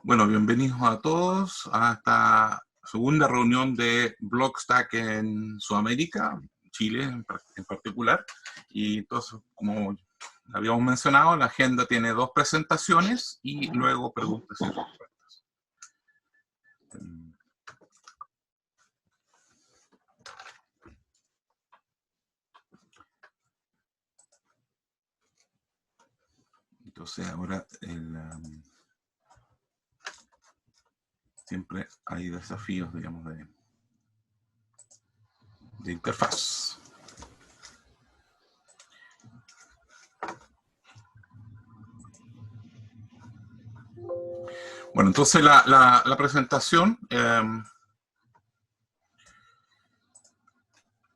Bueno, bienvenidos a todos a esta segunda reunión de Blockstack en Sudamérica, Chile en particular. Y entonces, como habíamos mencionado, la agenda tiene dos presentaciones y luego preguntas y respuestas. Entonces, ahora siempre hay desafíos, digamos, de interfaz. Bueno, entonces la presentación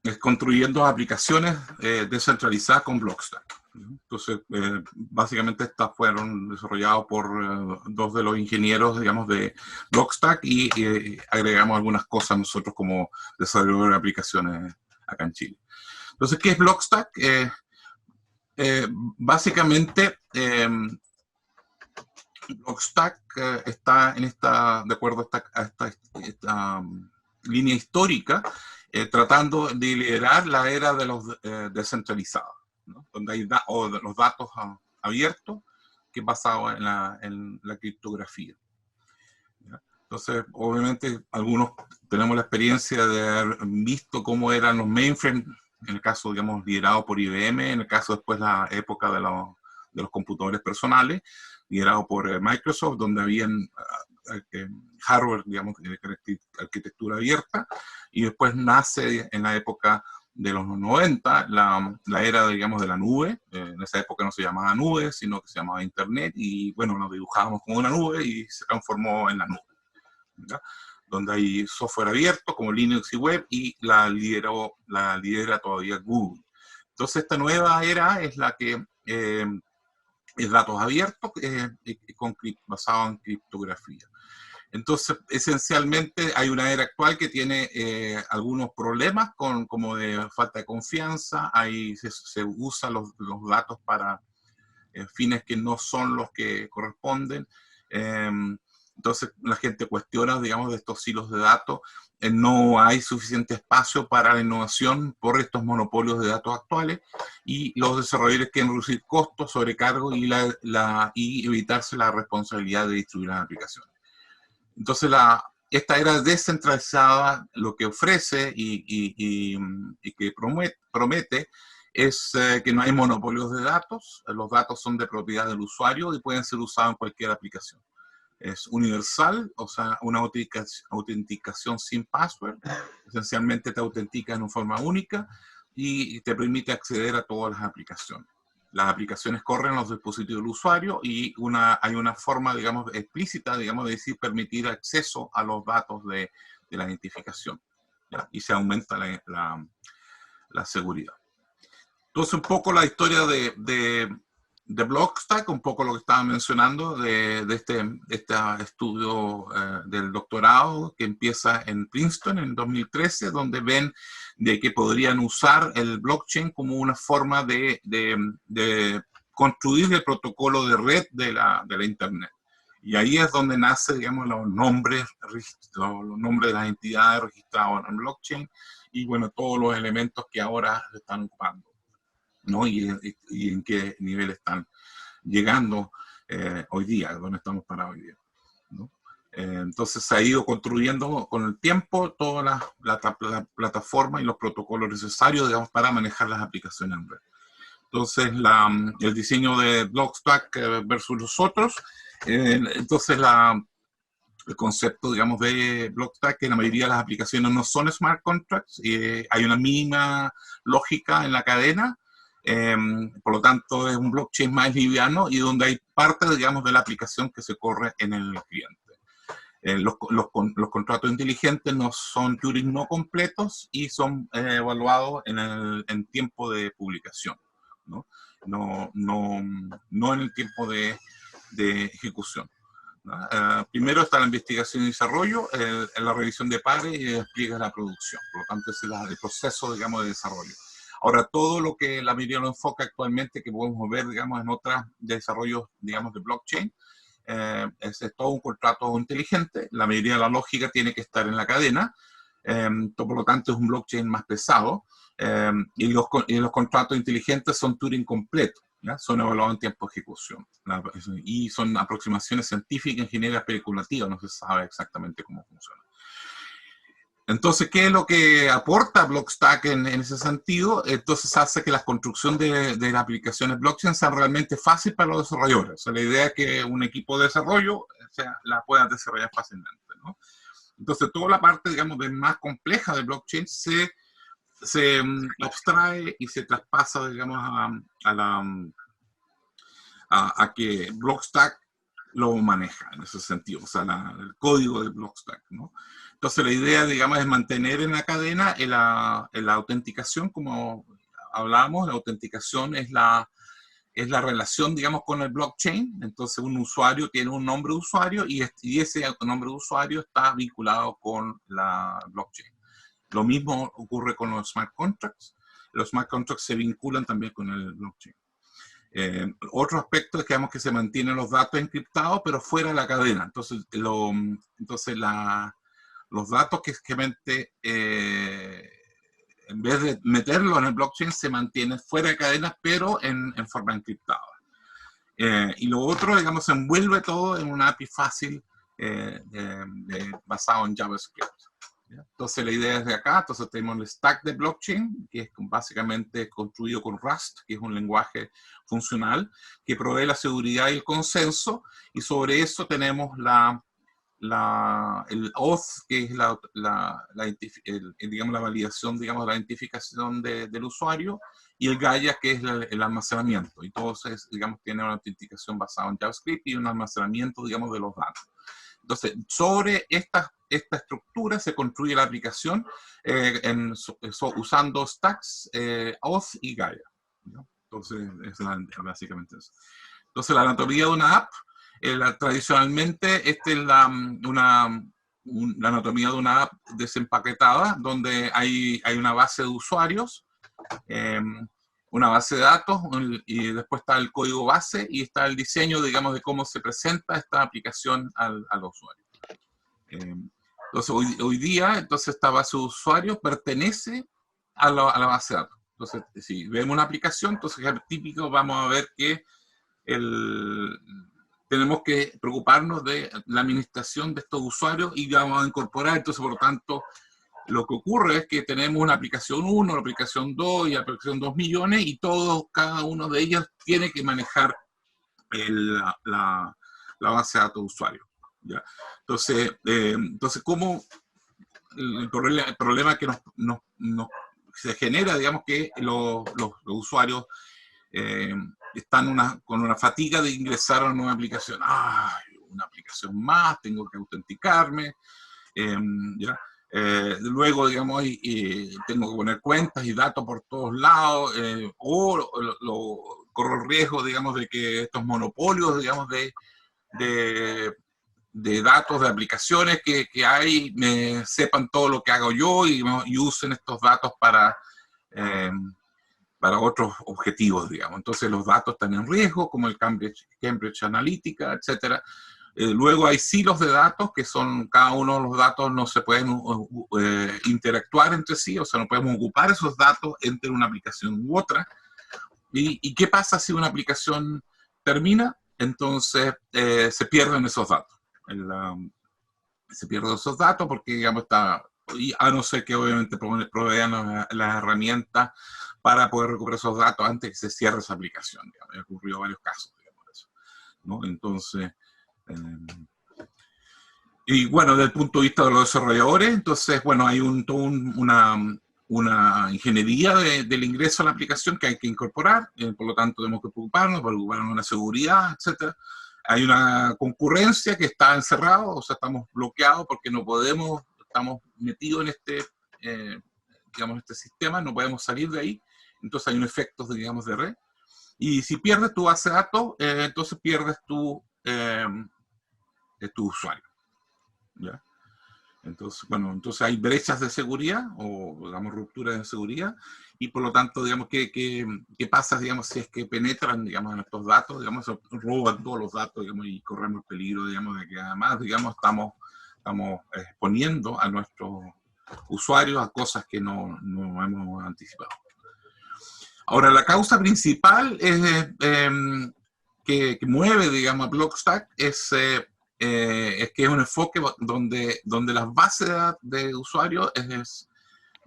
es construyendo aplicaciones descentralizadas con Blockstack. Entonces, básicamente estas fueron desarrolladas por dos de los ingenieros, digamos, de Blockstack y agregamos algunas cosas nosotros como desarrolladores de aplicaciones acá en Chile. Entonces, ¿qué es Blockstack? Básicamente, Blockstack está en esta, de acuerdo a esta línea histórica, tratando de liderar la era de los descentralizados, ¿no? Donde hay de los datos abiertos, que es basado en la criptografía. ¿Ya? Entonces, obviamente, algunos tenemos la experiencia de haber visto cómo eran los mainframes, en el caso, digamos, liderado por IBM, en el caso después la época de los computadores personales, liderado por Microsoft, donde habían hardware, digamos, de arquitectura abierta, y después nace en la época de los 90 la era, digamos, de la nube. En esa época no se llamaba nube, sino que se llamaba Internet, y bueno, nos dibujábamos como una nube y se transformó en la nube, ¿ya? Donde hay software abierto como Linux y web, y la lidera todavía Google. Entonces esta nueva era es la que es datos abiertos basado en criptografía. Entonces, esencialmente hay una era actual que tiene algunos problemas como de falta de confianza, se usan los datos para fines que no son los que corresponden. Entonces la gente cuestiona, digamos, de estos hilos de datos. No hay suficiente espacio para la innovación por estos monopolios de datos actuales, y los desarrolladores quieren reducir costos, sobrecargo y evitarse la responsabilidad de distribuir las aplicaciones. Entonces esta era descentralizada lo que ofrece y que promete es que no hay monopolios de datos. Los datos son de propiedad del usuario y pueden ser usados en cualquier aplicación. Es universal, o sea, una autenticación sin password. Esencialmente te autentica en forma única y te permite acceder a todas las aplicaciones. Las aplicaciones corren en los dispositivos del usuario y hay una forma, digamos, explícita, digamos, de decir, permitir acceso a los datos de la identificación, ¿ya? Y se aumenta la seguridad. Entonces, un poco la historia de Blockstack, un poco lo que estaba mencionando de este estudio del doctorado que empieza en Princeton en 2013, donde ven de que podrían usar el blockchain como una forma de construir el protocolo de red de la Internet. Y ahí es donde nace, digamos, los nombres de las entidades registradas en blockchain y, bueno, todos los elementos que ahora se están ocupando, ¿no? Y en qué nivel están llegando hoy día, donde estamos parados hoy día, ¿no? Entonces se ha ido construyendo con el tiempo toda la plataforma y los protocolos necesarios, digamos, para manejar las aplicaciones en red. Entonces el diseño de Blockstack versus los otros, entonces el concepto, digamos, de Blockstack, que la mayoría de las aplicaciones no son smart contracts, hay una mínima lógica en la cadena, por lo tanto es un blockchain más liviano y donde hay parte, digamos, de la aplicación que se corre en el cliente. Los contratos inteligentes no son Turing no completos y son evaluados en tiempo de publicación, ¿no? No en el tiempo de ejecución. Primero está la investigación y desarrollo, la revisión de pares y despliegue la producción. Por lo tanto, ese es el proceso, digamos, de desarrollo. Ahora, todo lo que la mayoría lo enfoca actualmente, que podemos ver, digamos, en otros desarrollos, digamos, de blockchain, es todo un contrato inteligente, la mayoría de la lógica tiene que estar en la cadena, por lo tanto es un blockchain más pesado, y los contratos inteligentes son Turing completo, ¿ya? Son evaluados en tiempo de ejecución, y son aproximaciones científicas, ingeniería especulativa, no se sabe exactamente cómo funciona. Entonces, ¿qué es lo que aporta Blockstack en ese sentido? Entonces hace que la construcción de las aplicaciones blockchain sea realmente fácil para los desarrolladores. O sea, la idea es que un equipo de desarrollo la pueda desarrollar fácilmente, ¿no? Entonces, toda la parte, digamos, más compleja de blockchain se abstrae y se traspasa, digamos, a que Blockstack lo maneja en ese sentido, o sea, el código de Blockstack, ¿no? Entonces la idea, digamos, es mantener en la cadena la autenticación, como hablábamos. La autenticación es la relación, digamos, con el blockchain. Entonces un usuario tiene un nombre de usuario y ese nombre de usuario está vinculado con la blockchain. Lo mismo ocurre con los smart contracts. Los smart contracts se vinculan también con el blockchain. Otro aspecto es que, digamos, que se mantienen los datos encriptados, pero fuera de la cadena. Entonces, los datos que simplemente, en vez de meterlos en el blockchain, se mantienen fuera de cadena, pero en forma encriptada. Y lo otro, digamos, se envuelve todo en una API fácil basado en JavaScript. Entonces la idea es de acá. Entonces tenemos el stack de blockchain, que es básicamente construido con Rust, que es un lenguaje funcional que provee la seguridad y el consenso, y sobre eso tenemos el auth, que es digamos, la validación, digamos, la identificación del usuario, y el Gaia, que es el almacenamiento. Y todos, digamos, tienen una autenticación basada en JavaScript y un almacenamiento, digamos, de los datos. Entonces, sobre esta estructura se construye la aplicación usando stacks, auth y Gaia, ¿no? Entonces, básicamente eso. Entonces, la anatomía de una app, tradicionalmente, esta es la anatomía de una app desempaquetada, donde hay una base de usuarios, una base de datos, y después está el código base y está el diseño, digamos, de cómo se presenta esta aplicación al usuario. Entonces, hoy día, entonces, esta base de usuarios pertenece a la base de datos. Entonces, si vemos una aplicación, entonces, típico, vamos a ver que tenemos que preocuparnos de la administración de estos usuarios y vamos a incorporar. Entonces, por lo tanto, lo que ocurre es que tenemos una aplicación 1, una aplicación 2 y la aplicación 2 millones, y cada uno de ellos tiene que manejar la base de datos de usuarios, ¿ya? Entonces, ¿cómo el problema que se genera, digamos, que los usuarios están con una fatiga de ingresar a una nueva aplicación? ¡Ay, una aplicación más! Tengo que autenticarme, ¿ya? Luego, digamos, tengo que poner cuentas y datos por todos lados, o corro el riesgo, digamos, de que estos monopolios, digamos, de datos, de aplicaciones que hay, me sepan todo lo que hago yo y usen estos datos para otros objetivos, digamos. Entonces los datos están en riesgo, como el Cambridge Analytica, etc. Luego hay silos de datos, que son, cada uno de los datos no se pueden interactuar entre sí, o sea, no podemos ocupar esos datos entre una aplicación u otra. ¿Y qué pasa si una aplicación termina? Entonces se pierden esos datos. Se pierden esos datos porque, digamos, a no ser que obviamente provean las herramientas para poder recuperar esos datos antes que se cierre esa aplicación. Digamos. Ha ocurrido varios casos, digamos, eso, ¿no? Entonces, y bueno, desde el punto de vista de los desarrolladores, entonces, bueno, hay una ingeniería del ingreso a la aplicación que hay que incorporar, por lo tanto tenemos que preocuparnos de la seguridad, etc. Hay una concurrencia que está encerrada, o sea, estamos bloqueados porque no podemos, estamos metidos en digamos, este sistema, no podemos salir de ahí. Entonces hay un efecto, digamos, de red. Y si pierdes tu base de datos, entonces pierdes tu usuario, ¿ya? Entonces, bueno, entonces hay brechas de seguridad o, digamos, rupturas de seguridad y por lo tanto, digamos, ¿qué pasa, digamos, si es que penetran, digamos, en estos datos, digamos, roban todos los datos, digamos, y corremos el peligro, digamos, de que además, digamos, estamos exponiendo a nuestros usuarios a cosas que no hemos anticipado. Ahora, la causa principal es, que mueve, digamos, a Blockstack es que es un enfoque donde las bases de usuarios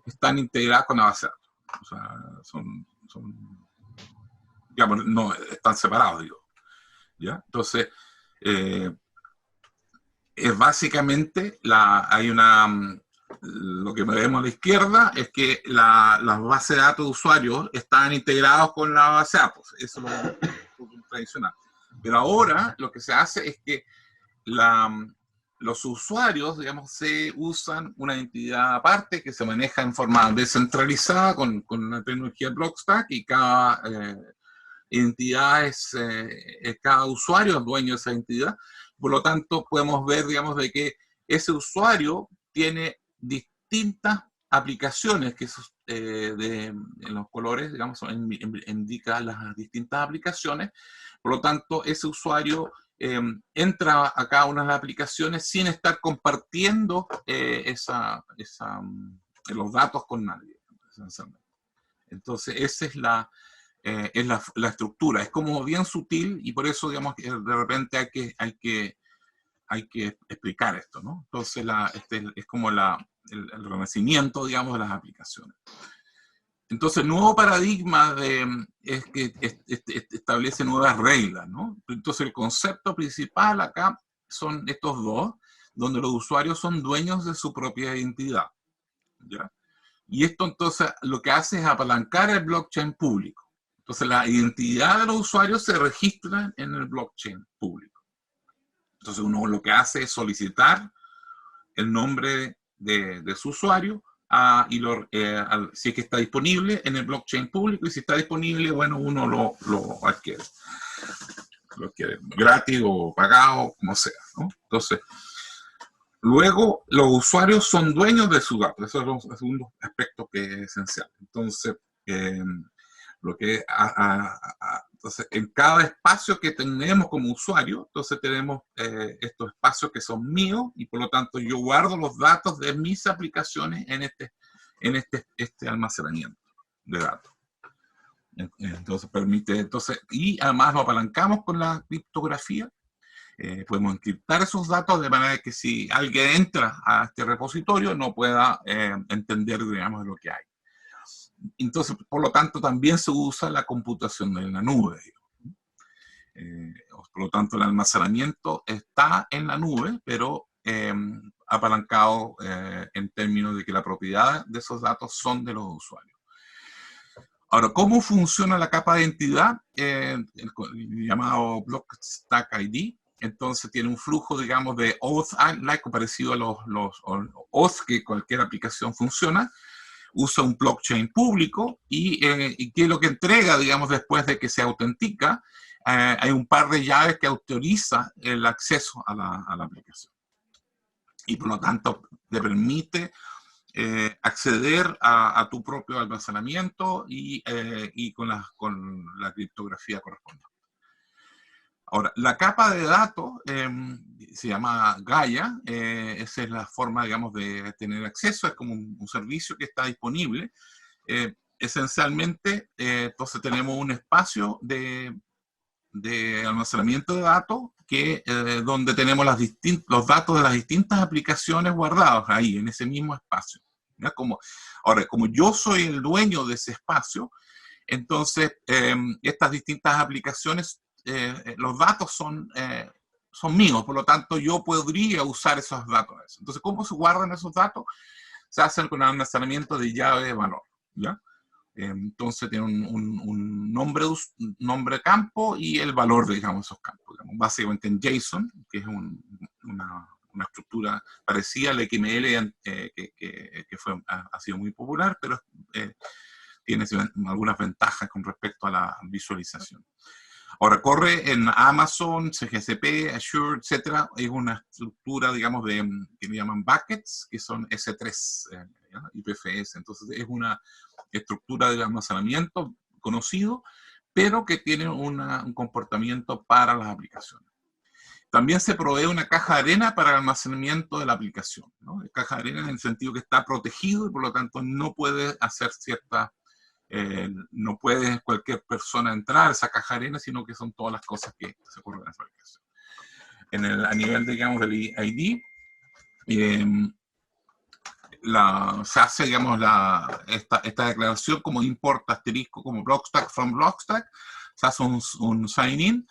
están integradas con la base de datos. O sea, digamos, no están separados, digo. ¿Ya? Entonces, es básicamente, hay una, lo que vemos a la izquierda es que las bases de datos de usuarios están integrados con la base de datos. Eso es lo tradicional. Pero ahora lo que se hace es que los usuarios, digamos, se usan una entidad aparte que se maneja en forma descentralizada con la tecnología Blockstack y cada entidad cada usuario es dueño de esa entidad. Por lo tanto, podemos ver, digamos, de que ese usuario tiene distintas aplicaciones que en los colores, digamos, indica las distintas aplicaciones. Por lo tanto, ese usuario entra a cada una de las aplicaciones sin estar compartiendo los datos con nadie. Entonces, esa es la estructura. Es como bien sutil y por eso, digamos, que de repente hay que explicar esto, ¿no? Entonces, es como el renacimiento, digamos, de las aplicaciones. Entonces, el nuevo paradigma es que establece nuevas reglas, ¿no? Entonces, el concepto principal acá son estos dos, donde los usuarios son dueños de su propia identidad, ¿ya? Y esto entonces lo que hace es apalancar el blockchain público. Entonces la identidad de los usuarios se registra en el blockchain público. Entonces uno lo que hace es solicitar el nombre de su usuario si es que está disponible en el blockchain público, y si está disponible, bueno, uno lo adquiere. Lo adquiere gratis o pagado, como sea, ¿no? Entonces, luego, los usuarios son dueños de sus datos. Eso es el segundo aspecto que es esencial. Entonces, entonces, en cada espacio que tenemos como usuario, entonces tenemos estos espacios que son míos y por lo tanto yo guardo los datos de mis aplicaciones en este almacenamiento de datos. Entonces permite, y además lo apalancamos con la criptografía. Podemos encriptar esos datos de manera que si alguien entra a este repositorio no pueda entender, digamos, lo que hay. Entonces, por lo tanto, también se usa la computación en la nube. Por lo tanto, el almacenamiento está en la nube, pero apalancado en términos de que la propiedad de esos datos son de los usuarios. Ahora, ¿cómo funciona la capa de identidad? El llamado Blockstack ID. Entonces tiene un flujo, digamos, de auth-like, parecido a los auth que cualquier aplicación funciona. Usa un blockchain público y ¿qué es lo que entrega, digamos, después de que se autentica? Hay un par de llaves que autoriza el acceso a la aplicación. Y por lo tanto, le permite acceder a tu propio almacenamiento y con la criptografía correspondiente. Ahora, la capa de datos se llama Gaia, esa es la forma, digamos, de tener acceso, es como un servicio que está disponible. Esencialmente, entonces tenemos un espacio de almacenamiento de datos donde tenemos los datos de las distintas aplicaciones guardados ahí, en ese mismo espacio. ¿Ya? Ahora, como yo soy el dueño de ese espacio, entonces estas distintas aplicaciones, los datos son míos, por lo tanto yo podría usar esos datos. Entonces, ¿cómo se guardan esos datos? Se hacen con almacenamiento de llave de valor, ¿ya? Entonces tiene un nombre campo y el valor de, digamos, esos campos. Digamos, básicamente en JSON, que es una estructura parecida al XML que ha sido muy popular, pero tiene algunas ventajas con respecto a la visualización. Ahora, corre en Amazon, CGCP, Azure, etcétera. Es una estructura, digamos, que le llaman buckets, que son S3, IPFS. Entonces, es una estructura de almacenamiento conocido, pero que tiene un comportamiento para las aplicaciones. También se provee una caja de arena para el almacenamiento de la aplicación, ¿no? Caja de arena en el sentido que está protegido y por lo tanto no puede hacer no puede cualquier persona entrar a esa caja de arena, sino que son todas las cosas que se ocurren en esa aplicación. A nivel, digamos, del ID, se hace, digamos, esta declaración como import asterisco, como Blockstack from Blockstack, se hace un sign-in,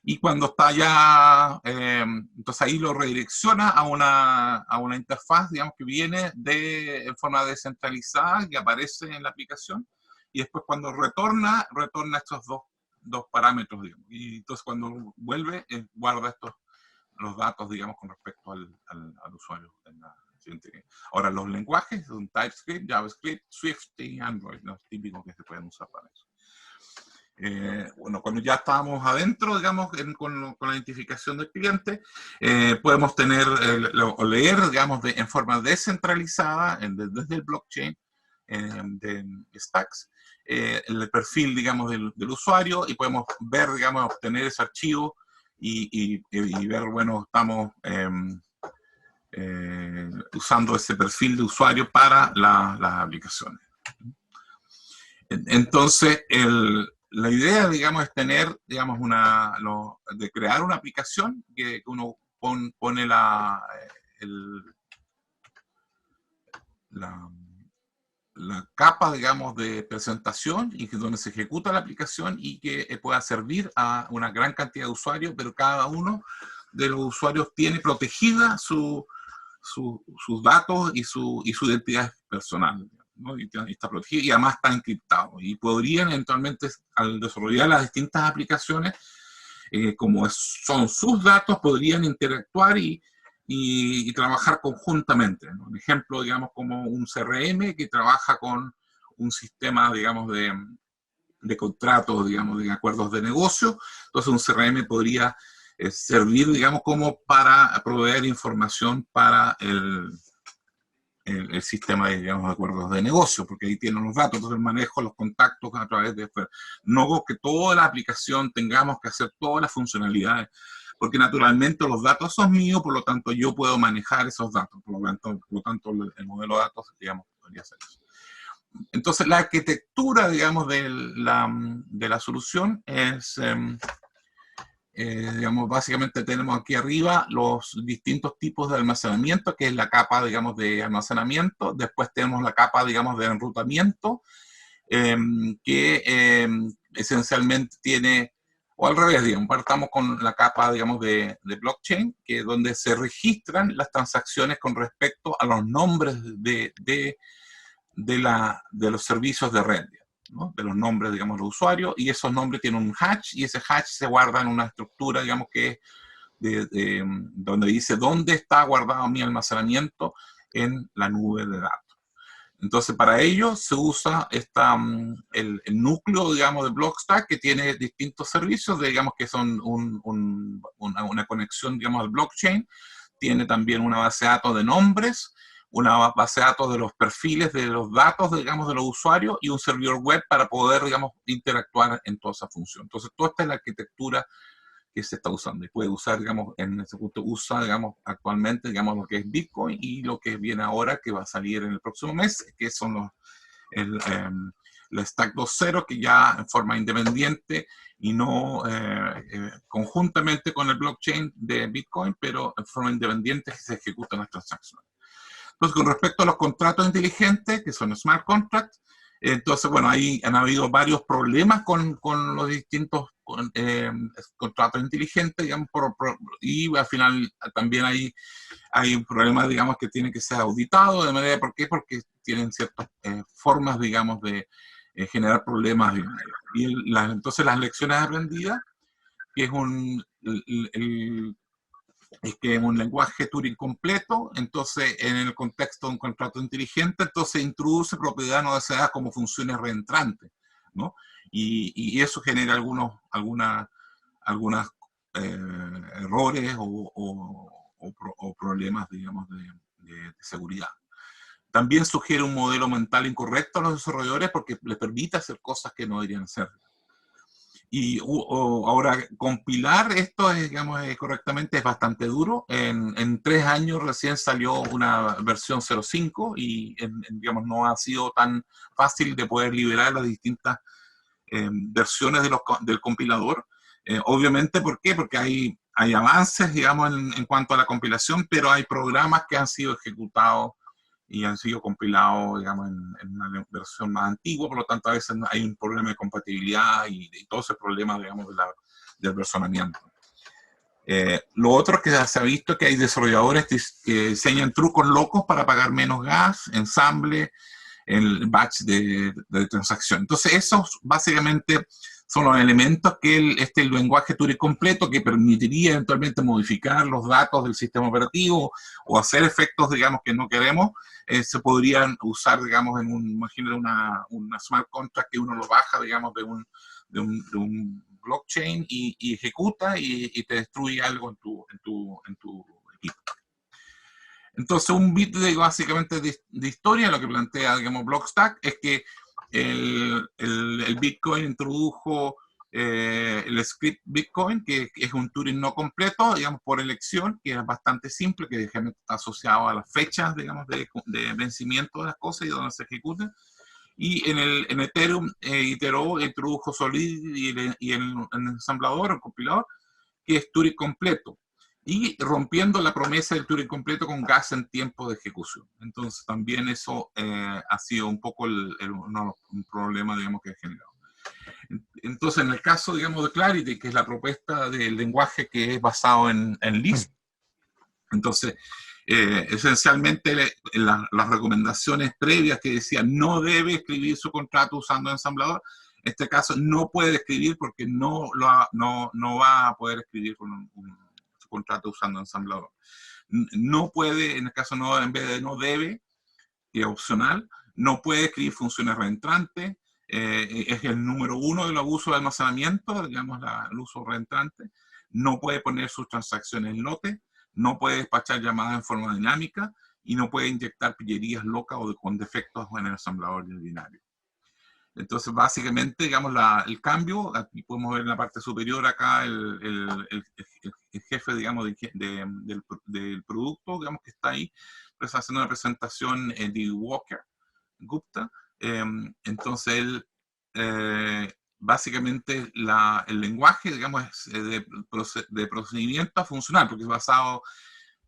y cuando está ya, entonces ahí lo redirecciona a una interfaz, digamos, que viene en forma descentralizada, que aparece en la aplicación, y después cuando retorna estos dos parámetros, digamos, y entonces cuando vuelve, guarda los datos, digamos, con respecto al usuario en la siguiente. Ahora, los lenguajes son TypeScript, JavaScript, Swift y Android, los típicos que se pueden usar para eso. Bueno, cuando ya estábamos adentro, digamos, con la identificación del cliente, podemos leer, digamos, en forma descentralizada, desde el blockchain de Stacks, el perfil, digamos, del usuario, y podemos ver, digamos, obtener ese archivo y ver, bueno, estamos usando ese perfil de usuario para las aplicaciones. Entonces, la idea, digamos, es tener, digamos, de crear una aplicación que uno pone la capa, digamos, de presentación, y que donde se ejecuta la aplicación y que pueda servir a una gran cantidad de usuarios, pero cada uno de los usuarios tiene protegida sus datos y su identidad personal, ¿no? Y está protegido y además está encriptado. Y podrían eventualmente, al desarrollar las distintas aplicaciones, como son sus datos, podrían interactuar y trabajar conjuntamente, ¿no? Un ejemplo, digamos, como un CRM que trabaja con un sistema, digamos, de contratos, digamos, de acuerdos de negocio. Entonces un CRM podría servir, digamos, como para proveer información para el sistema de, digamos, acuerdos de negocio, porque ahí tienen los datos, entonces manejo los contactos a través de... No que toda la aplicación tengamos que hacer todas las funcionalidades, porque naturalmente los datos son míos, por lo tanto yo puedo manejar esos datos, por lo tanto el modelo de datos, digamos, podría ser eso. Entonces la arquitectura, digamos, de la solución es... digamos, básicamente tenemos aquí arriba los distintos tipos de almacenamiento, que es la capa, digamos, de almacenamiento. Después tenemos la capa, digamos, de enrutamiento, que esencialmente tiene, o al revés, digamos, partamos con la capa, digamos, de blockchain, que es donde se registran las transacciones con respecto a los nombres de los servicios de red, ¿no? De los nombres, digamos, de los usuarios, y esos nombres tienen un hash, y ese hash se guarda en una estructura, digamos, que es donde dice dónde está guardado mi almacenamiento en la nube de datos. Entonces, para ello se usa el núcleo, digamos, de Blockstack, que tiene distintos servicios, digamos, que son una conexión, digamos, al blockchain. Tiene también una base de datos de nombres, una base de datos de los perfiles de los datos, digamos, de los usuarios, y un servidor web para poder, digamos, interactuar en toda esa función. Entonces, toda esta es la arquitectura que se está usando, y puede usar, digamos, en ese punto usa, digamos, actualmente, digamos, lo que es Bitcoin, y lo que viene ahora, que va a salir en el próximo mes, que son el Stack 2.0, que ya en forma independiente y no conjuntamente con el blockchain de Bitcoin, pero en forma independiente se ejecutan las transacciones. Entonces, con respecto a los contratos inteligentes, que son smart contracts, entonces, bueno, ahí han habido varios problemas con los distintos contratos inteligentes, digamos, y al final también hay un problema, digamos, que tiene que ser auditado, de manera, ¿por qué? Porque tienen ciertas formas, digamos, de generar problemas. Entonces, las lecciones aprendidas, que es que es un lenguaje Turing completo, entonces en el contexto de un contrato inteligente, entonces introduce propiedades no deseadas como funciones reentrantes, ¿no? Y eso genera algunas algunos errores o problemas, digamos, de seguridad. También sugiere un modelo mental incorrecto a los desarrolladores porque les permite hacer cosas que no deberían hacer. Y ahora, compilar esto, digamos, correctamente es bastante duro. En 3 años recién salió una versión 0.5 y, digamos, no ha sido tan fácil de poder liberar las distintas versiones del compilador. Obviamente, ¿por qué? Porque hay avances, digamos, en cuanto a la compilación, pero hay programas que han sido ejecutados y han sido compilados, digamos, en una versión más antigua, por lo tanto a veces hay un problema de compatibilidad y todo ese problema, digamos, del versionamiento. Lo otro que se ha visto es que hay desarrolladores que diseñan trucos locos para pagar menos gas, ensamble, el batch de transacción. Entonces esos básicamente son los elementos que este lenguaje Turing completo, que permitiría eventualmente modificar los datos del sistema operativo o hacer efectos, digamos, que no queremos, se podrían usar, digamos, imagínate una smart contract que uno lo baja, digamos, de un blockchain y ejecuta y te destruye algo en tu equipo. Entonces, un bit básicamente de historia, lo que plantea, digamos, Blockstack, es que el Bitcoin introdujo el script Bitcoin, que es un Turing no completo, digamos, por elección, que es bastante simple, que está asociado a las fechas, digamos, de vencimiento de las cosas y donde se ejecutan. Y en Ethereum introdujo Solidity y el ensamblador, el compilador, que es Turing completo, y rompiendo la promesa del Turing completo con gas en tiempo de ejecución. Entonces también eso ha sido un poco un problema, digamos, que ha generado. Entonces, en el caso, digamos, de Clarity, que es la propuesta del lenguaje que es basado en Lisp, entonces, esencialmente las recomendaciones previas que decían no debe escribir su contrato usando ensamblador, en este caso no puede escribir porque no va a poder escribir con su contrato usando ensamblador. No puede, en el caso no, en vez de no debe, que es opcional, no puede escribir funciones reentrantes, es el número 1 del abuso de almacenamiento, digamos, el uso reentrante. No puede poner sus transacciones en lote, no puede despachar llamadas en forma dinámica y no puede inyectar pillerías locas o con defectos en el ensamblador binario. Entonces, básicamente, digamos, el cambio, aquí podemos ver en la parte superior acá el jefe, digamos, del producto, digamos, que está ahí, pues haciendo una presentación de Walker Gupta. Entonces, él, básicamente, el lenguaje, digamos, es de procedimiento funcional, porque es basado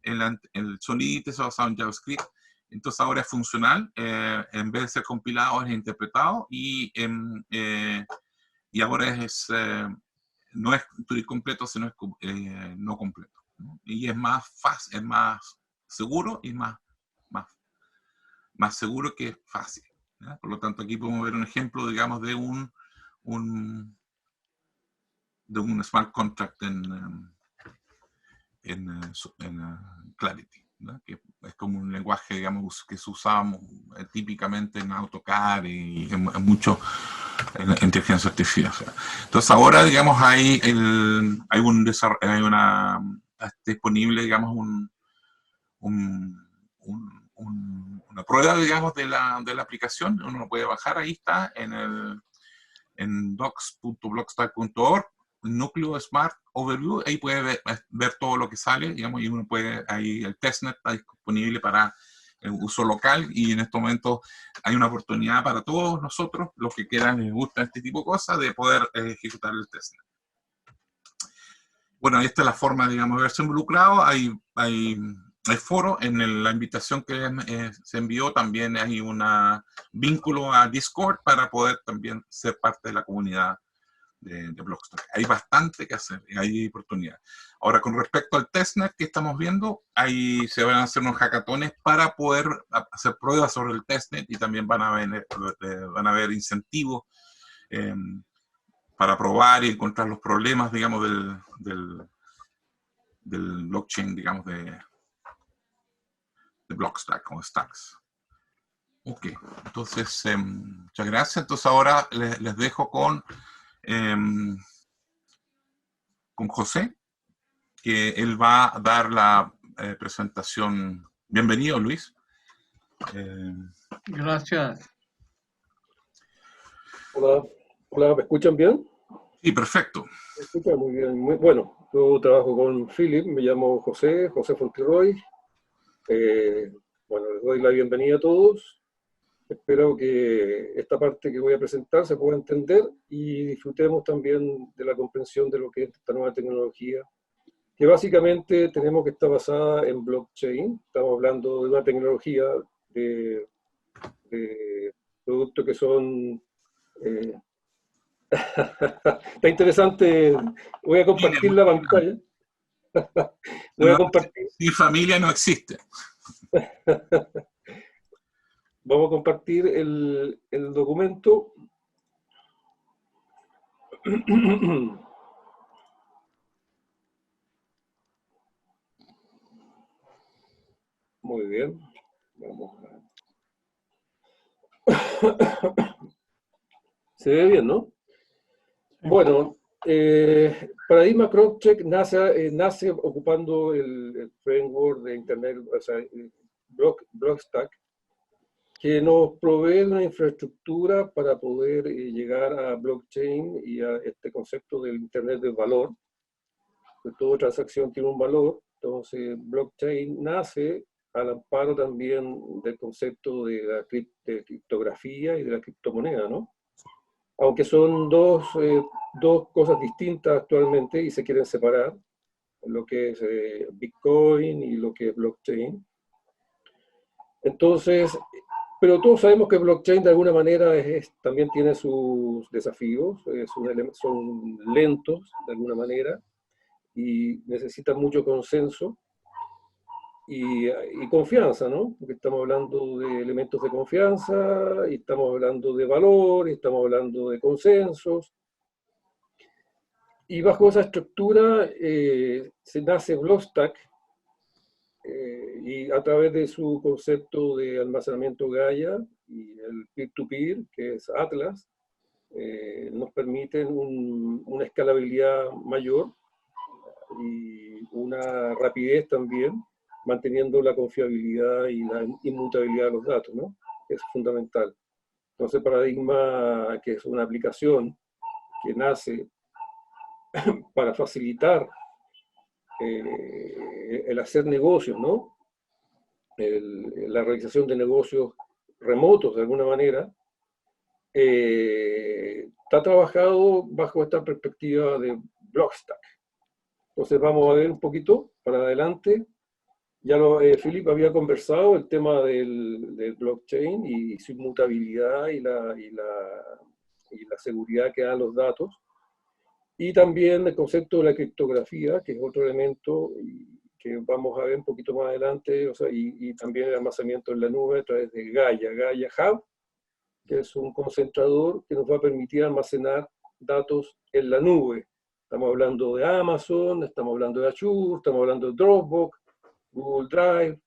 en el Solidity, es basado en JavaScript. Entonces ahora es funcional, en vez de ser compilado es interpretado y ahora no es Turing completo, sino es no completo, ¿no? Y es más fácil, es más seguro y más seguro que fácil, ¿ya? Por lo tanto, aquí podemos ver un ejemplo, digamos, de un smart contract en Clarity, ¿no? Que es como un lenguaje, digamos, que se usaba típicamente en AutoCAD y en mucho en inteligencia artificial. Entonces ahora, digamos, hay una disponible, digamos, una prueba, digamos, de la aplicación. Uno lo puede bajar, ahí está, en docs.blockstack.org, núcleo Smart Overview, ahí puede ver todo lo que sale, digamos, y uno puede, ahí el testnet está disponible para el uso local, y en estos momentos hay una oportunidad para todos nosotros, los que quieran, les gusta este tipo de cosas, de poder ejecutar el testnet. Bueno, esta es la forma, digamos, de verse involucrado. Hay foro, en la invitación que se envió también hay un vínculo a Discord para poder también ser parte de la comunidad de Blockstack. Hay bastante que hacer, hay oportunidad. Ahora, con respecto al testnet que estamos viendo, ahí se van a hacer unos hackatones para poder hacer pruebas sobre el testnet, y también van a haber incentivos para probar y encontrar los problemas, digamos, del blockchain, digamos, de Blockstack o Stacks. Ok, entonces, muchas gracias. Entonces ahora les dejo con con José, que él va a dar la presentación. Bienvenido, Luis. Gracias. Hola, hola, ¿me escuchan bien? Sí, perfecto. Me escuchan muy bien, muy bueno. Yo trabajo con Philip, me llamo José Fontiroy. Bueno, les doy la bienvenida a todos. Espero que esta parte que voy a presentar se pueda entender y disfrutemos también de la comprensión de lo que es esta nueva tecnología, que básicamente tenemos que estar basada en blockchain. Estamos hablando de una tecnología de productos que son... Está interesante. Voy a compartir la pantalla. Voy a compartir. Mi familia no existe. Vamos a compartir el documento. Muy bien. Vamos a... Se ve bien, ¿no? Bueno, Paradigma CrowdStrike nace ocupando el framework de Internet, o sea, Blockstack, que nos provee una infraestructura para poder llegar a blockchain y a este concepto del Internet del valor. Que toda transacción tiene un valor, entonces blockchain nace al amparo también del concepto de la criptografía y de la criptomoneda, ¿no? Aunque son dos cosas distintas actualmente y se quieren separar, lo que es Bitcoin y lo que es blockchain. Entonces, pero todos sabemos que blockchain de alguna manera también tiene sus desafíos, son lentos de alguna manera y necesitan mucho consenso y confianza, ¿no? Porque estamos hablando de elementos de confianza, y estamos hablando de valor, y estamos hablando de consensos. Y bajo esa estructura se nace Blockstack, y a través de su concepto de almacenamiento Gaia y el peer-to-peer, que es Atlas, nos permiten una escalabilidad mayor y una rapidez también, manteniendo la confiabilidad y la inmutabilidad de los datos, ¿no? Es fundamental. Entonces, Paradigma, que es una aplicación que nace para facilitar el hacer negocios, ¿no? La realización de negocios remotos, de alguna manera, está trabajado bajo esta perspectiva de Blockstack. Entonces vamos a ver un poquito para adelante. Ya Philip había conversado el tema del blockchain y su inmutabilidad y la seguridad que dan los datos. Y también el concepto de la criptografía, que es otro elemento que vamos a ver un poquito más adelante, o sea, y también el almacenamiento en la nube a través de Gaia Hub, que es un concentrador que nos va a permitir almacenar datos en la nube. Estamos hablando de Amazon, estamos hablando de Azure, estamos hablando de Dropbox, Google Drive,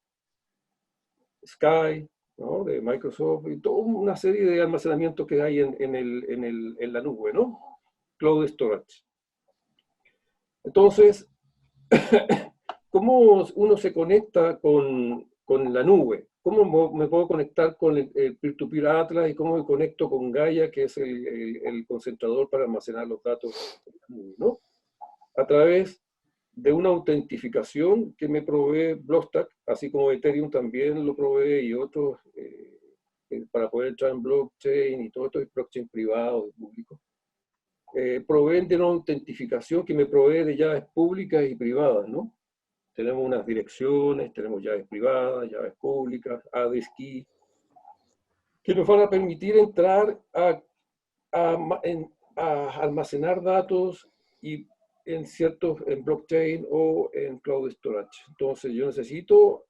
Sky, ¿no? De Microsoft, y toda una serie de almacenamientos que hay en la nube, ¿no? Cloud Storage. Entonces, ¿cómo uno se conecta con la nube? ¿Cómo me puedo conectar con el peer-to-peer Atlas y cómo me conecto con Gaia, que es el concentrador para almacenar los datos en la nube, ¿no? A través de una autentificación que me provee Blockstack, así como Ethereum también lo provee y otros, para poder entrar en blockchain, y todo esto es blockchain privado y público. Proveen de una autentificación que me provee de llaves públicas y privadas, ¿no? Tenemos unas direcciones, tenemos llaves privadas, llaves públicas, address key, que nos van a permitir entrar a almacenar datos y en blockchain o en cloud storage. Entonces yo necesito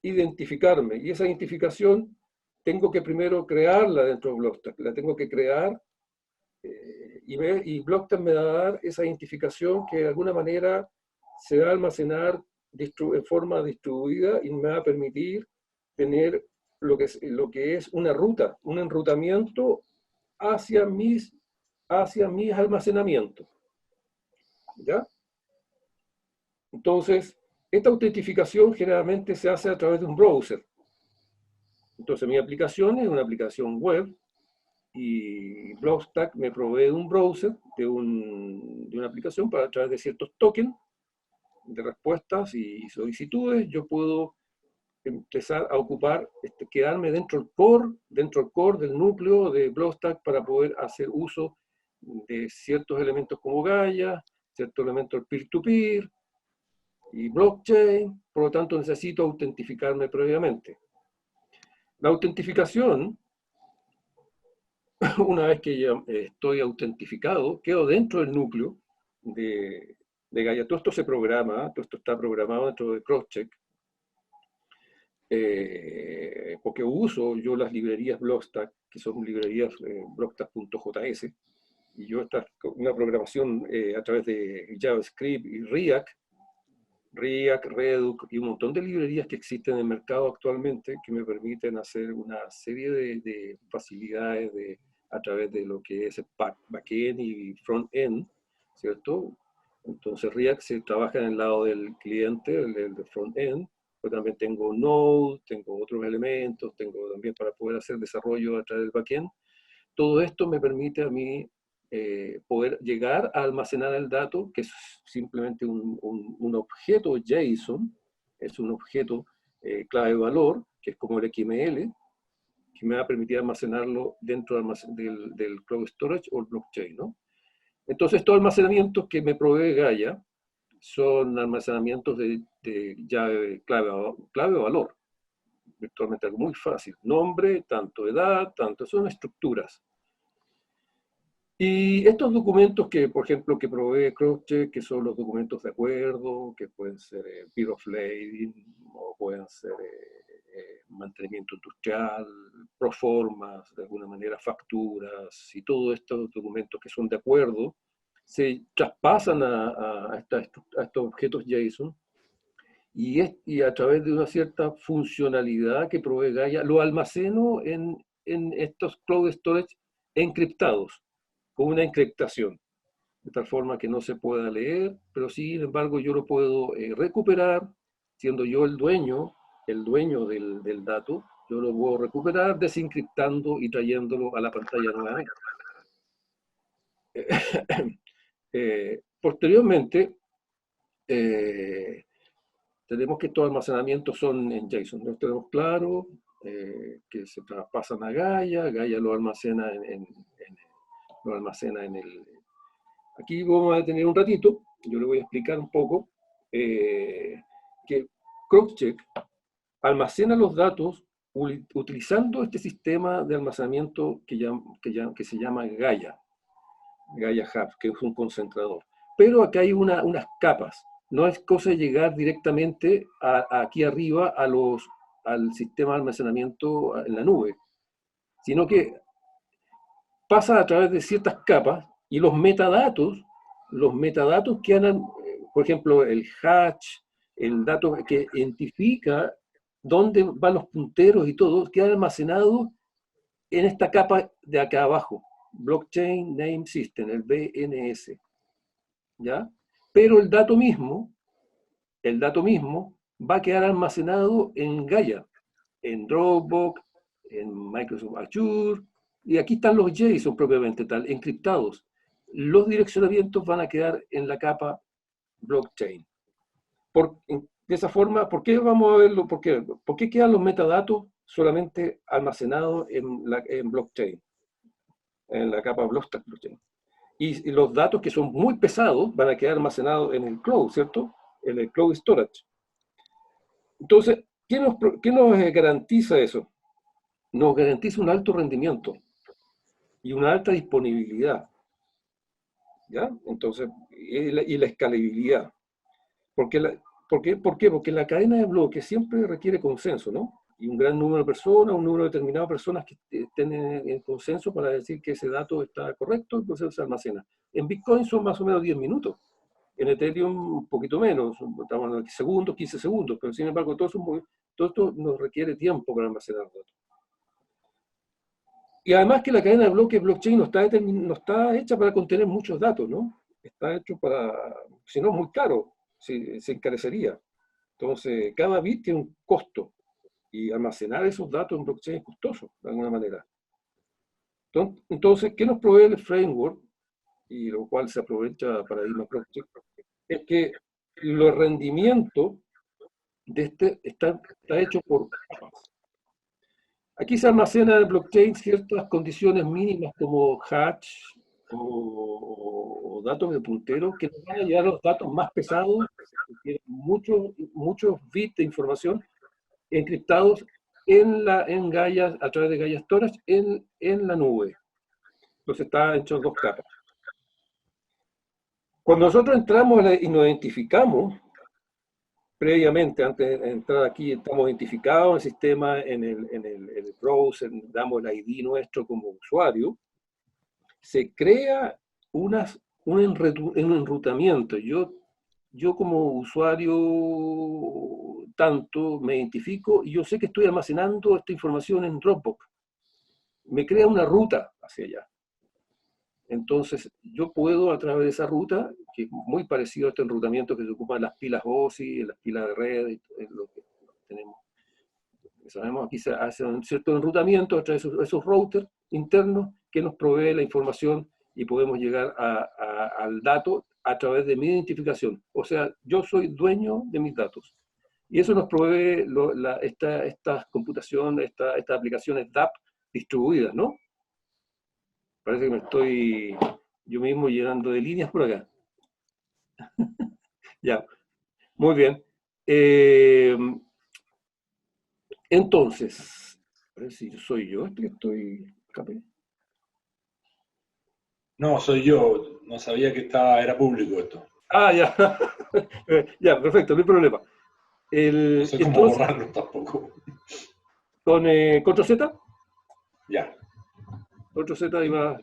identificarme, y esa identificación tengo que primero crearla dentro de Blockstack, la tengo que crear, y Blockstack me va a dar esa identificación que de alguna manera se va a almacenar en forma distribuida y me va a permitir tener lo que es una ruta, un enrutamiento hacia mis almacenamientos. ¿Ya? Entonces, esta autentificación generalmente se hace a través de un browser. Entonces, mi aplicación es una aplicación web y Blockstack me provee un browser de una aplicación para a través de ciertos tokens de respuestas y solicitudes, yo puedo empezar a ocupar, quedarme dentro del core del núcleo de Blockstack para poder hacer uso de ciertos elementos como Gaia, ciertos elementos peer-to-peer y blockchain, por lo tanto necesito autentificarme previamente. La autentificación, una vez que ya estoy autentificado, quedo dentro del núcleo de Gaia. Todo esto se programa, todo esto está programado dentro de Crosscheck, porque uso yo las librerías Blockstack, que son librerías blockstack.js, y yo una programación a través de JavaScript y React, Redux y un montón de librerías que existen en el mercado actualmente que me permiten hacer una serie de facilidades a través de lo que es el backend y frontend, ¿cierto? Entonces React se trabaja en el lado del cliente, el frontend, pero también tengo Node, tengo otros elementos, tengo también para poder hacer desarrollo a través del backend. Todo esto me permite a mí poder llegar a almacenar el dato, que es simplemente un objeto JSON, es un objeto clave-valor, que es como el XML, que me va a permitir almacenarlo dentro del Cloud Storage o el blockchain, ¿no? Entonces, estos almacenamientos que me provee Gaia son almacenamientos de llave clave-valor, virtualmente algo muy fácil. Nombre, tanto edad, tanto, son estructuras. Y estos documentos que, por ejemplo, que provee Crosscheck, que son los documentos de acuerdo, que pueden ser Bill of Lading, o pueden ser mantenimiento industrial, proformas, de alguna manera facturas, y todos estos documentos que son de acuerdo, se traspasan a estos objetos JSON, y a través de una cierta funcionalidad que provee Gaia, lo almaceno en estos Cloud Storage encriptados, con una encriptación, de tal forma que no se pueda leer, pero sin embargo yo lo puedo recuperar, siendo yo el dueño del dato, yo lo puedo recuperar desencriptando y trayéndolo a la pantalla nuevamente. Posteriormente, tenemos que estos almacenamientos son en JSON, ¿no? Tenemos claro que se traspasan a Gaia, Gaia lo almacena en el... Aquí vamos a detener un ratito, yo le voy a explicar un poco que Crosscheck almacena los datos utilizando este sistema de almacenamiento que se llama Gaia Hub, que es un concentrador. Pero acá hay unas capas. No es cosa de llegar directamente aquí arriba al sistema de almacenamiento en la nube, sino que pasa a través de ciertas capas y los metadatos que andan, por ejemplo, el hash, el dato que identifica dónde van los punteros y todo, quedan almacenados en esta capa de acá abajo, Blockchain Name System, el BNS, ¿ya? Pero el dato mismo va a quedar almacenado en Gaia, en Dropbox, en Microsoft Azure, y aquí están los JSON propiamente tal, encriptados. Los direccionamientos van a quedar en la capa blockchain. De esa forma, ¿por qué vamos a verlo? ¿Por qué quedan los metadatos solamente almacenados en blockchain? En la capa blockchain. Y los datos que son muy pesados van a quedar almacenados en el cloud, ¿cierto? En el cloud storage. Entonces, ¿qué nos garantiza eso? Nos garantiza un alto rendimiento y una alta disponibilidad, ¿ya? Entonces, y la escalabilidad. ¿Por qué? Porque la cadena de bloques siempre requiere consenso, ¿no? Y un gran número de personas, un número determinado de personas que estén en consenso para decir que ese dato está correcto, entonces se almacena. En Bitcoin son más o menos 10 minutos. En Ethereum un poquito menos, estamos hablando de segundos, 15 segundos, pero sin embargo todo esto nos requiere tiempo para almacenar datos. Y además que la cadena de bloques blockchain no está hecha para contener muchos datos, ¿no? Está hecho para, si no es muy caro. se encarecería. Entonces, cada bit tiene un costo y almacenar esos datos en blockchain es costoso, de alguna manera. Entonces, ¿qué nos provee el framework? Y lo cual se aprovecha Paradigma Project, es que los rendimientos de está hecho por capas. Aquí se almacenan en el blockchain ciertas condiciones mínimas como hash o datos de puntero que nos van a llevar a los datos más pesados, que tienen muchos bits de información encriptados en Gaia, a través de Gaia Storage, en la nube. Entonces está hecho en dos capas. Cuando nosotros entramos y nos identificamos, previamente, antes de entrar aquí, estamos identificados en el sistema, en el browser, damos el ID nuestro como usuario, se crea un enrutamiento. Yo como usuario tanto me identifico y yo sé que estoy almacenando esta información en Dropbox. Me crea una ruta hacia allá. Entonces, yo puedo a través de esa ruta, que es muy parecido a este enrutamiento que se ocupa en las pilas OSI, en las pilas de red, y lo que tenemos. Sabemos, aquí se hace un cierto enrutamiento a través de esos routers internos que nos provee la información y podemos llegar al dato a través de mi identificación. O sea, yo soy dueño de mis datos. Y eso nos provee estas computaciones, estas aplicaciones DApp distribuidas, ¿no? Parece que me estoy yo mismo llenando de líneas por acá. Ya, muy bien. Entonces, a ver si soy yo este que estoy... No, soy yo. No sabía que era público esto. Ah, ya. Ya, perfecto, no hay problema. No sé cómo borrarlo tampoco. ¿Con Control Z? Ya. Control Z y va...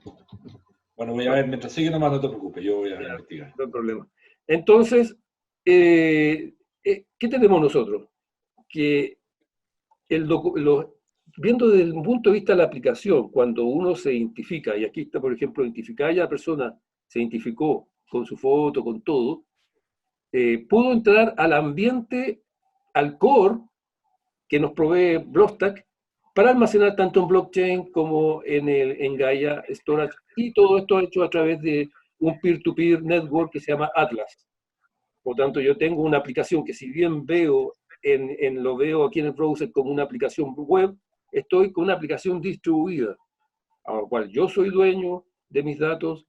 Bueno, voy a ver, mientras sigue nomás no te preocupes, yo voy a investigar. No hay problema. Entonces, ¿qué tenemos nosotros? Que viendo desde el punto de vista de la aplicación, cuando uno se identifica, y aquí está, por ejemplo, identificada ya la persona, se identificó con su foto, con todo, pudo entrar al ambiente, al core que nos provee Blockstack para almacenar tanto en blockchain como en Gaia Storage, y todo esto hecho a través de un peer-to-peer network que se llama Atlas. Por tanto, yo tengo una aplicación que si bien lo veo aquí en el browser como una aplicación web, estoy con una aplicación distribuida, a la cual yo soy dueño de mis datos,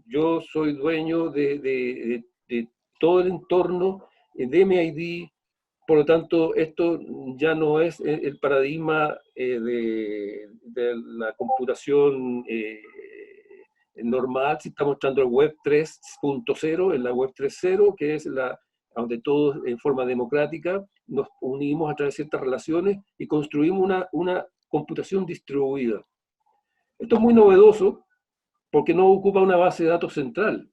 yo soy dueño de todo el entorno, de mi ID. Por lo tanto, esto ya no es el paradigma de la computación normal, si estamos mostrando el Web 3.0, en la Web 3.0, que es donde todos en forma democrática nos unimos a través de ciertas relaciones y construimos una computación distribuida. Esto es muy novedoso porque no ocupa una base de datos central.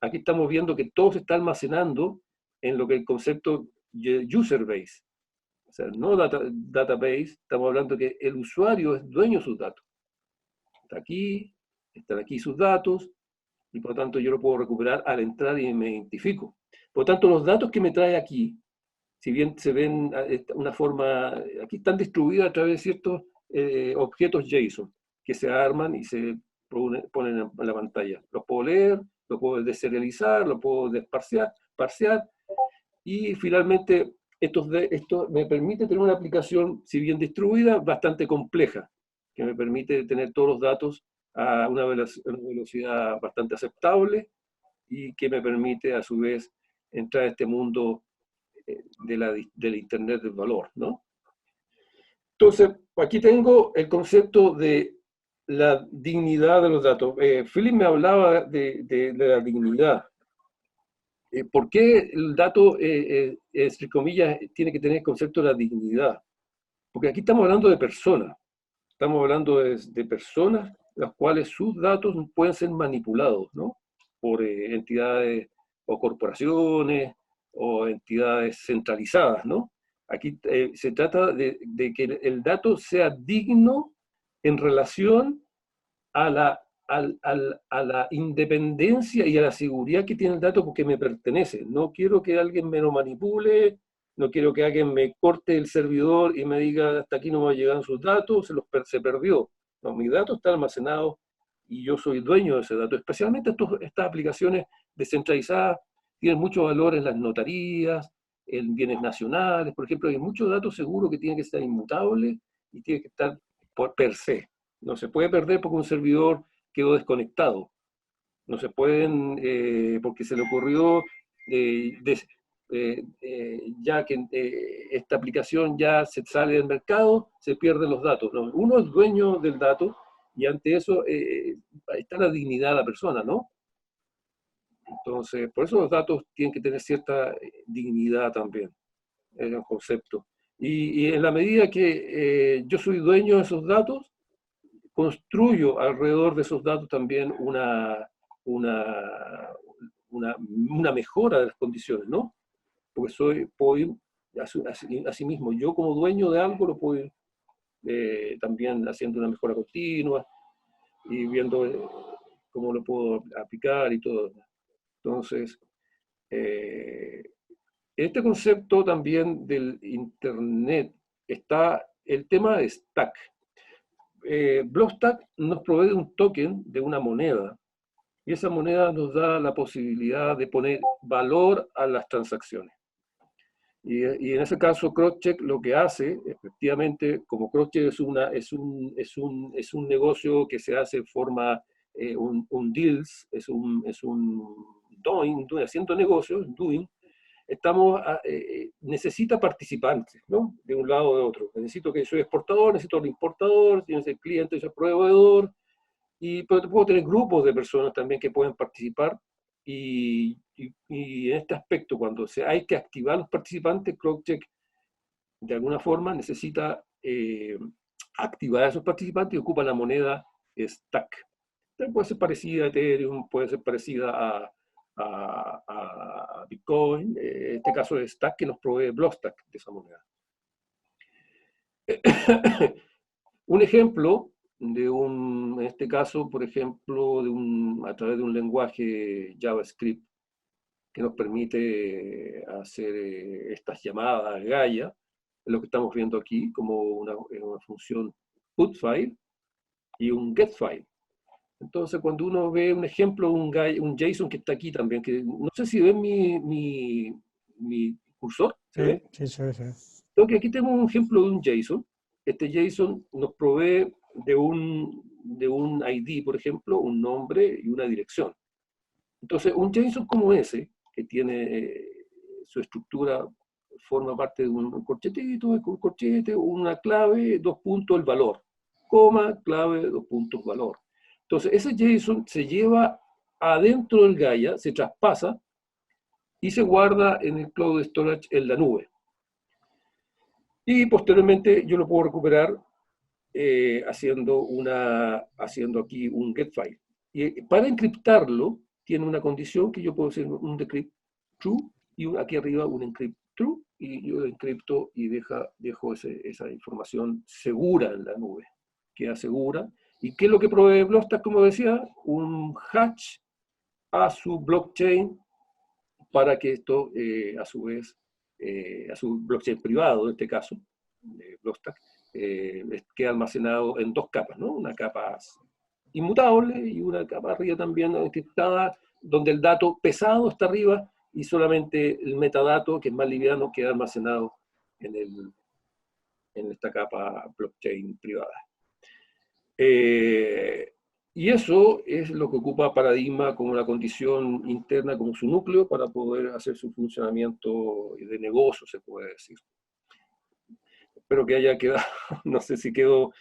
Aquí estamos viendo que todo se está almacenando en lo que el concepto user base, o sea, no database, estamos hablando que el usuario es dueño de sus datos. Están aquí sus datos, y por lo tanto yo lo puedo recuperar al entrar y me identifico. Por lo tanto, los datos que me trae aquí, si bien se ven una forma, aquí están distribuidos a través de ciertos objetos JSON que se arman y se ponen en la pantalla. Los puedo leer, los puedo deserializar, los puedo parsear, y finalmente esto me permite tener una aplicación, si bien distribuida, bastante compleja, que me permite tener todos los datos a una velocidad bastante aceptable y que me permite a su vez entrar a este mundo del Internet del valor, ¿no? Entonces, aquí tengo el concepto de la dignidad de los datos. Philip me hablaba de la dignidad. ¿Por qué el dato, entre comillas, tiene que tener el concepto de la dignidad? Porque aquí estamos hablando de personas. Estamos hablando de personas las cuales sus datos pueden ser manipulados, ¿no? Por entidades o corporaciones o entidades centralizadas, ¿no? Aquí se trata de que el dato sea digno en relación a la a la independencia y a la seguridad que tiene el dato porque me pertenece. No quiero que alguien me lo manipule, no quiero que alguien me corte el servidor y me diga hasta aquí no me llegan sus datos, se perdió. No, mi dato está almacenado y yo soy dueño de ese dato. Especialmente estas aplicaciones descentralizadas tienen mucho valor en las notarías, en bienes nacionales, por ejemplo, hay muchos datos seguros que tienen que estar inmutables y tienen que estar por per se. No se puede perder porque un servidor quedó desconectado. No se pueden, porque se le ocurrió, ya que esta aplicación ya se sale del mercado, se pierden los datos, ¿no? Uno es dueño del dato y ante eso está la dignidad de la persona, ¿no? Entonces, por eso los datos tienen que tener cierta dignidad también, es un concepto. Y en la medida que yo soy dueño de esos datos, construyo alrededor de esos datos también una mejora de las condiciones, ¿no? Porque puedo ir, asimismo, yo como dueño de algo lo puedo ir también haciendo una mejora continua y viendo cómo lo puedo aplicar y todo. Entonces, este concepto también del Internet está el tema de stack. Blockstack nos provee un token de una moneda y esa moneda nos da la posibilidad de poner valor a las transacciones. Y en ese caso, Crosscheck lo que hace, efectivamente, como Crosscheck es un negocio que se hace en forma, un deals, es un doing, haciendo negocios, doing, necesita participantes, ¿no? De un lado o de otro. Necesito que soy exportador, necesito el importador, tienes el cliente, soy el proveedor, pero puedo tener grupos de personas también que pueden participar y en este aspecto, cuando hay que activar los participantes, Crosscheck de alguna forma necesita activar a esos participantes y ocupa la moneda Stack. Puede ser parecida a Ethereum, puede ser parecida a Bitcoin, en este caso es Stack que nos provee Blockstack de esa moneda. Un ejemplo en este caso, por ejemplo, a través de un lenguaje JavaScript que nos permite hacer estas llamadas Gaia, es lo que estamos viendo aquí, como una función putFile y un getFile. Entonces, cuando uno ve un ejemplo, un JSON que está aquí también, que no sé si ven mi cursor, ¿se ve? Sí, se ve. Entonces, aquí tengo un ejemplo de un JSON. Este JSON nos provee de un ID, por ejemplo, un nombre y una dirección. Entonces, un JSON como ese, que tiene su estructura, forma parte de un corchetito, un corchete, una clave, 2 puntos, el valor, coma, clave, 2 puntos, valor. Entonces, ese JSON se lleva adentro del Gaia, se traspasa y se guarda en el Cloud Storage en la nube. Y posteriormente yo lo puedo recuperar haciendo aquí un getFile. Y para encriptarlo, tiene una condición que yo puedo hacer un decrypt true y aquí arriba un encrypt true y yo lo encripto y dejo esa información segura en la nube. Queda segura. ¿Y qué es lo que provee Blockstack? Como decía, un hash a su blockchain para que esto, a su vez, a su blockchain privado, en este caso, de Blockstack, queda almacenado en 2 capas, ¿no? Una capa inmutable y una capa arriba también encriptada, donde el dato pesado está arriba y solamente el metadato, que es más liviano, queda almacenado en esta capa blockchain privada. Y eso es lo que ocupa Paradigma como una condición interna, como su núcleo, para poder hacer su funcionamiento de negocio, se puede decir. Espero que haya quedado, no sé si quedó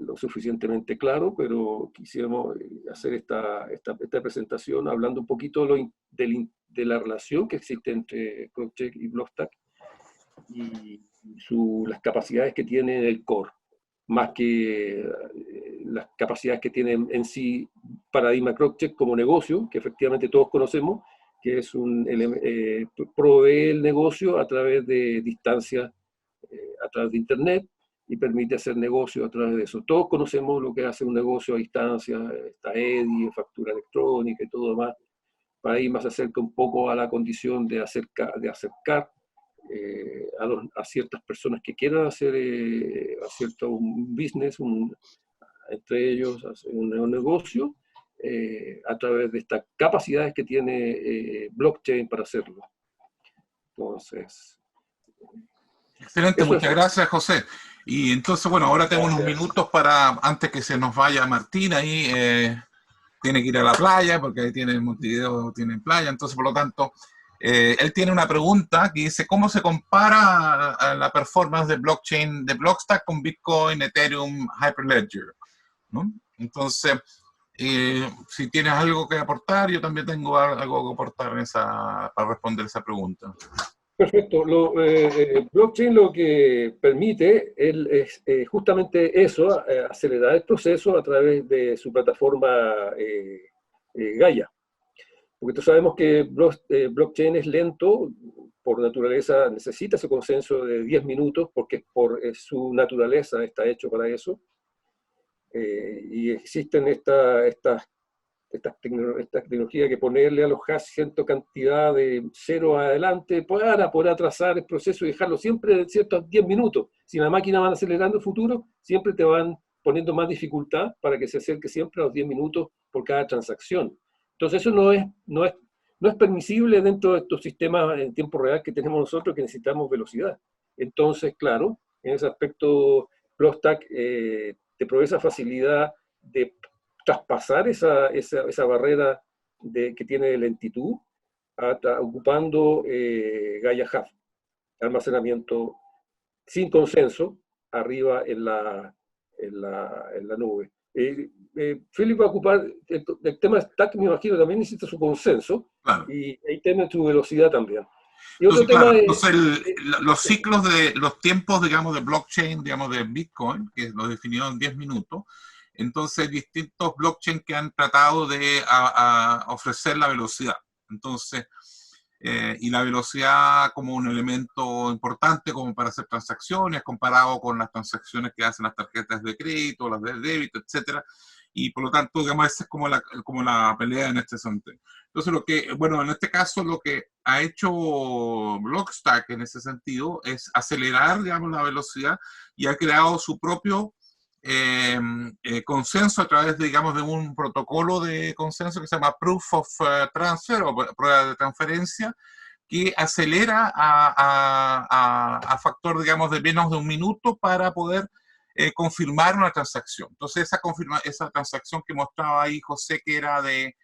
lo suficientemente claro, pero quisiéramos hacer esta presentación hablando un poquito de la relación que existe entre Crosscheck y Blockstack y las capacidades que tiene el core, más que las capacidades que tiene en sí Paradigma Crosscheck como negocio, que efectivamente todos conocemos, que es provee el negocio a través de distancia, a través de Internet, y permite hacer negocios a través de eso. Todos conocemos lo que hace un negocio a distancia, está EDI, factura electrónica y todo demás. Para ahí más se acerca un poco a la condición de acercar a ciertas personas que quieran hacer un business, entre ellos hacer un negocio, a través de estas capacidades que tiene blockchain para hacerlo. Entonces, excelente, muchas gracias, José. Y entonces, bueno, ahora tengo unos minutos antes que se nos vaya Martín, ahí tiene que ir a la playa, porque ahí tiene Montevideo, tiene playa, entonces, por lo tanto, él tiene una pregunta que dice, ¿cómo se compara a la performance de blockchain de Blockstack con Bitcoin, Ethereum, Hyperledger? ¿No? Entonces, si tienes algo que aportar, yo también tengo algo que aportar para responder esa pregunta. Perfecto. Blockchain lo que permite es justamente eso, acelerar el proceso a través de su plataforma Gaia. Porque todos sabemos que blockchain es lento, por naturaleza necesita ese consenso de 10 minutos, porque por su naturaleza está hecho para eso. Y existen estas tecnologías que ponerle a los hash cierta cantidad de cero adelante para poder atrasar el proceso y dejarlo siempre en ciertos 10 minutos. Si la máquina va acelerando el futuro, siempre te van poniendo más dificultad para que se acerque siempre a los 10 minutos por cada transacción. Entonces eso no es permisible dentro de estos sistemas en tiempo real que tenemos nosotros, que necesitamos velocidad. Entonces, claro, en ese aspecto, Blockstack te provee esa facilidad de traspasar esa barrera que tiene de lentitud, ocupando Gaia Hub, almacenamiento sin consenso, arriba en la nube. Philip va a ocupar el tema Stack, me imagino, también necesita su consenso, claro. Y ahí tiene su velocidad también. Y otro tema claro, los ciclos los tiempos, digamos, de blockchain, digamos, de Bitcoin, que lo definió en 10 minutos, entonces distintos blockchain que han tratado de ofrecer la velocidad. Entonces, y la velocidad como un elemento importante como para hacer transacciones, comparado con las transacciones que hacen las tarjetas de crédito, las de débito, etcétera. Y por lo tanto, digamos, esa es como la pelea en este sentido. Entonces, bueno, en este caso lo que ha hecho Blockstack en ese sentido es acelerar, digamos, la velocidad y ha creado su propio consenso a través, digamos, de un protocolo de consenso que se llama Proof of Transfer o prueba de transferencia, que acelera a factor, digamos, de menos de un minuto para poder confirmar una transacción. Entonces, esa transacción que mostraba ahí José, que era de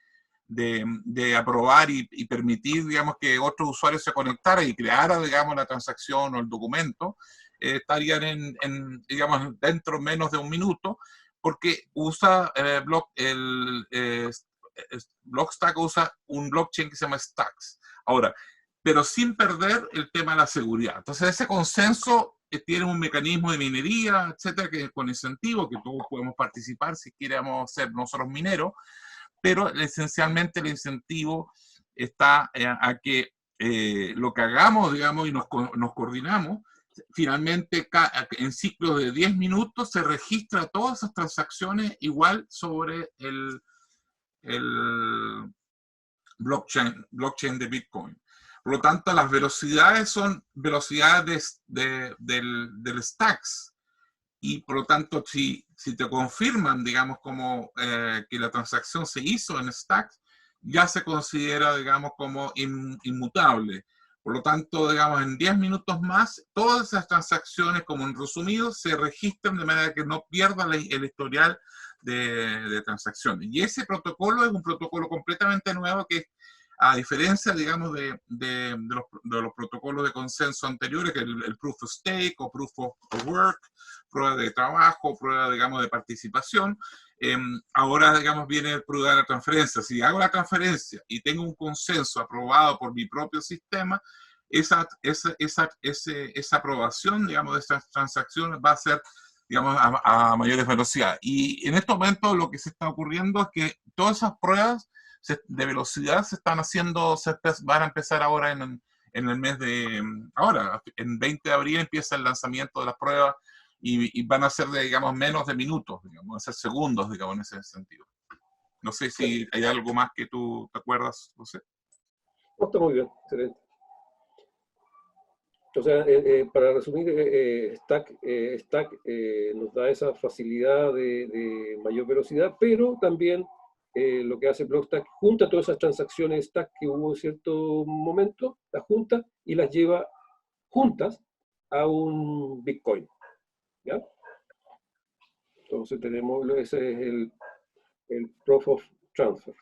aprobar y permitir, digamos, que otro usuario se conectara y creara, digamos, la transacción o el documento, estarían digamos, dentro menos de un minuto, porque usa Blockstack usa un blockchain que se llama Stacks. Ahora, pero sin perder el tema de la seguridad. Entonces, ese consenso tiene un mecanismo de minería, etcétera, que es con incentivo, que todos podemos participar si queremos ser nosotros mineros, pero esencialmente el incentivo está a que lo que hagamos, digamos, y nos coordinamos, finalmente en ciclos de 10 minutos se registra todas esas transacciones igual sobre el blockchain de Bitcoin. Por lo tanto, las velocidades son velocidades del stacks. Y por lo tanto, si te confirman, digamos, como que la transacción se hizo en stacks, ya se considera, digamos, como inmutable. Por lo tanto, digamos, en 10 minutos más, todas esas transacciones, como en resumido, se registran de manera que no pierdan el historial de transacciones. Y ese protocolo es un protocolo completamente nuevo que, a diferencia, digamos, de los protocolos de consenso anteriores, que el Proof of Stake o Proof of Work, prueba de trabajo, prueba, digamos, de participación, ahora, digamos, viene el prueba de la transferencia. Si hago la transferencia y tengo un consenso aprobado por mi propio sistema, esa aprobación, digamos, de estas transacciones va a ser, digamos, a mayores velocidades. Y en este momento lo que se está ocurriendo es que todas esas pruebas de velocidad se están haciendo, van a empezar ahora en el mes de, ahora, en 20 de abril empieza el lanzamiento de las pruebas y van a ser, digamos, menos de minutos, digamos, van a ser segundos, digamos, en ese sentido. No sé si hay algo más que tú te acuerdas, José. No, está muy bien, excelente. O sea, para resumir, Stack nos da esa facilidad de mayor velocidad, pero también lo que hace Blockstack, junta todas esas transacciones Stack que hubo en cierto momento, las junta y las lleva juntas a un Bitcoin. ¿Ya? Entonces ese es el Proof of Transfer.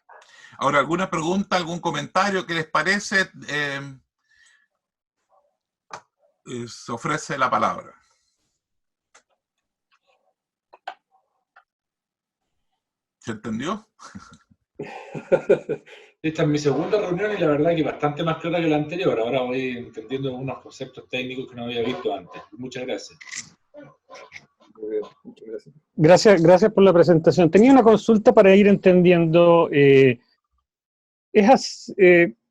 Ahora, ¿alguna pregunta, algún comentario? ¿Qué les parece? Se ofrece la palabra. ¿Se entendió? Esta es mi segunda reunión y la verdad que bastante más clara que la anterior. Ahora voy entendiendo unos conceptos técnicos que no había visto antes. Muchas gracias. Muy bien, muchas gracias. Gracias por la presentación. Tenía una consulta para ir entendiendo.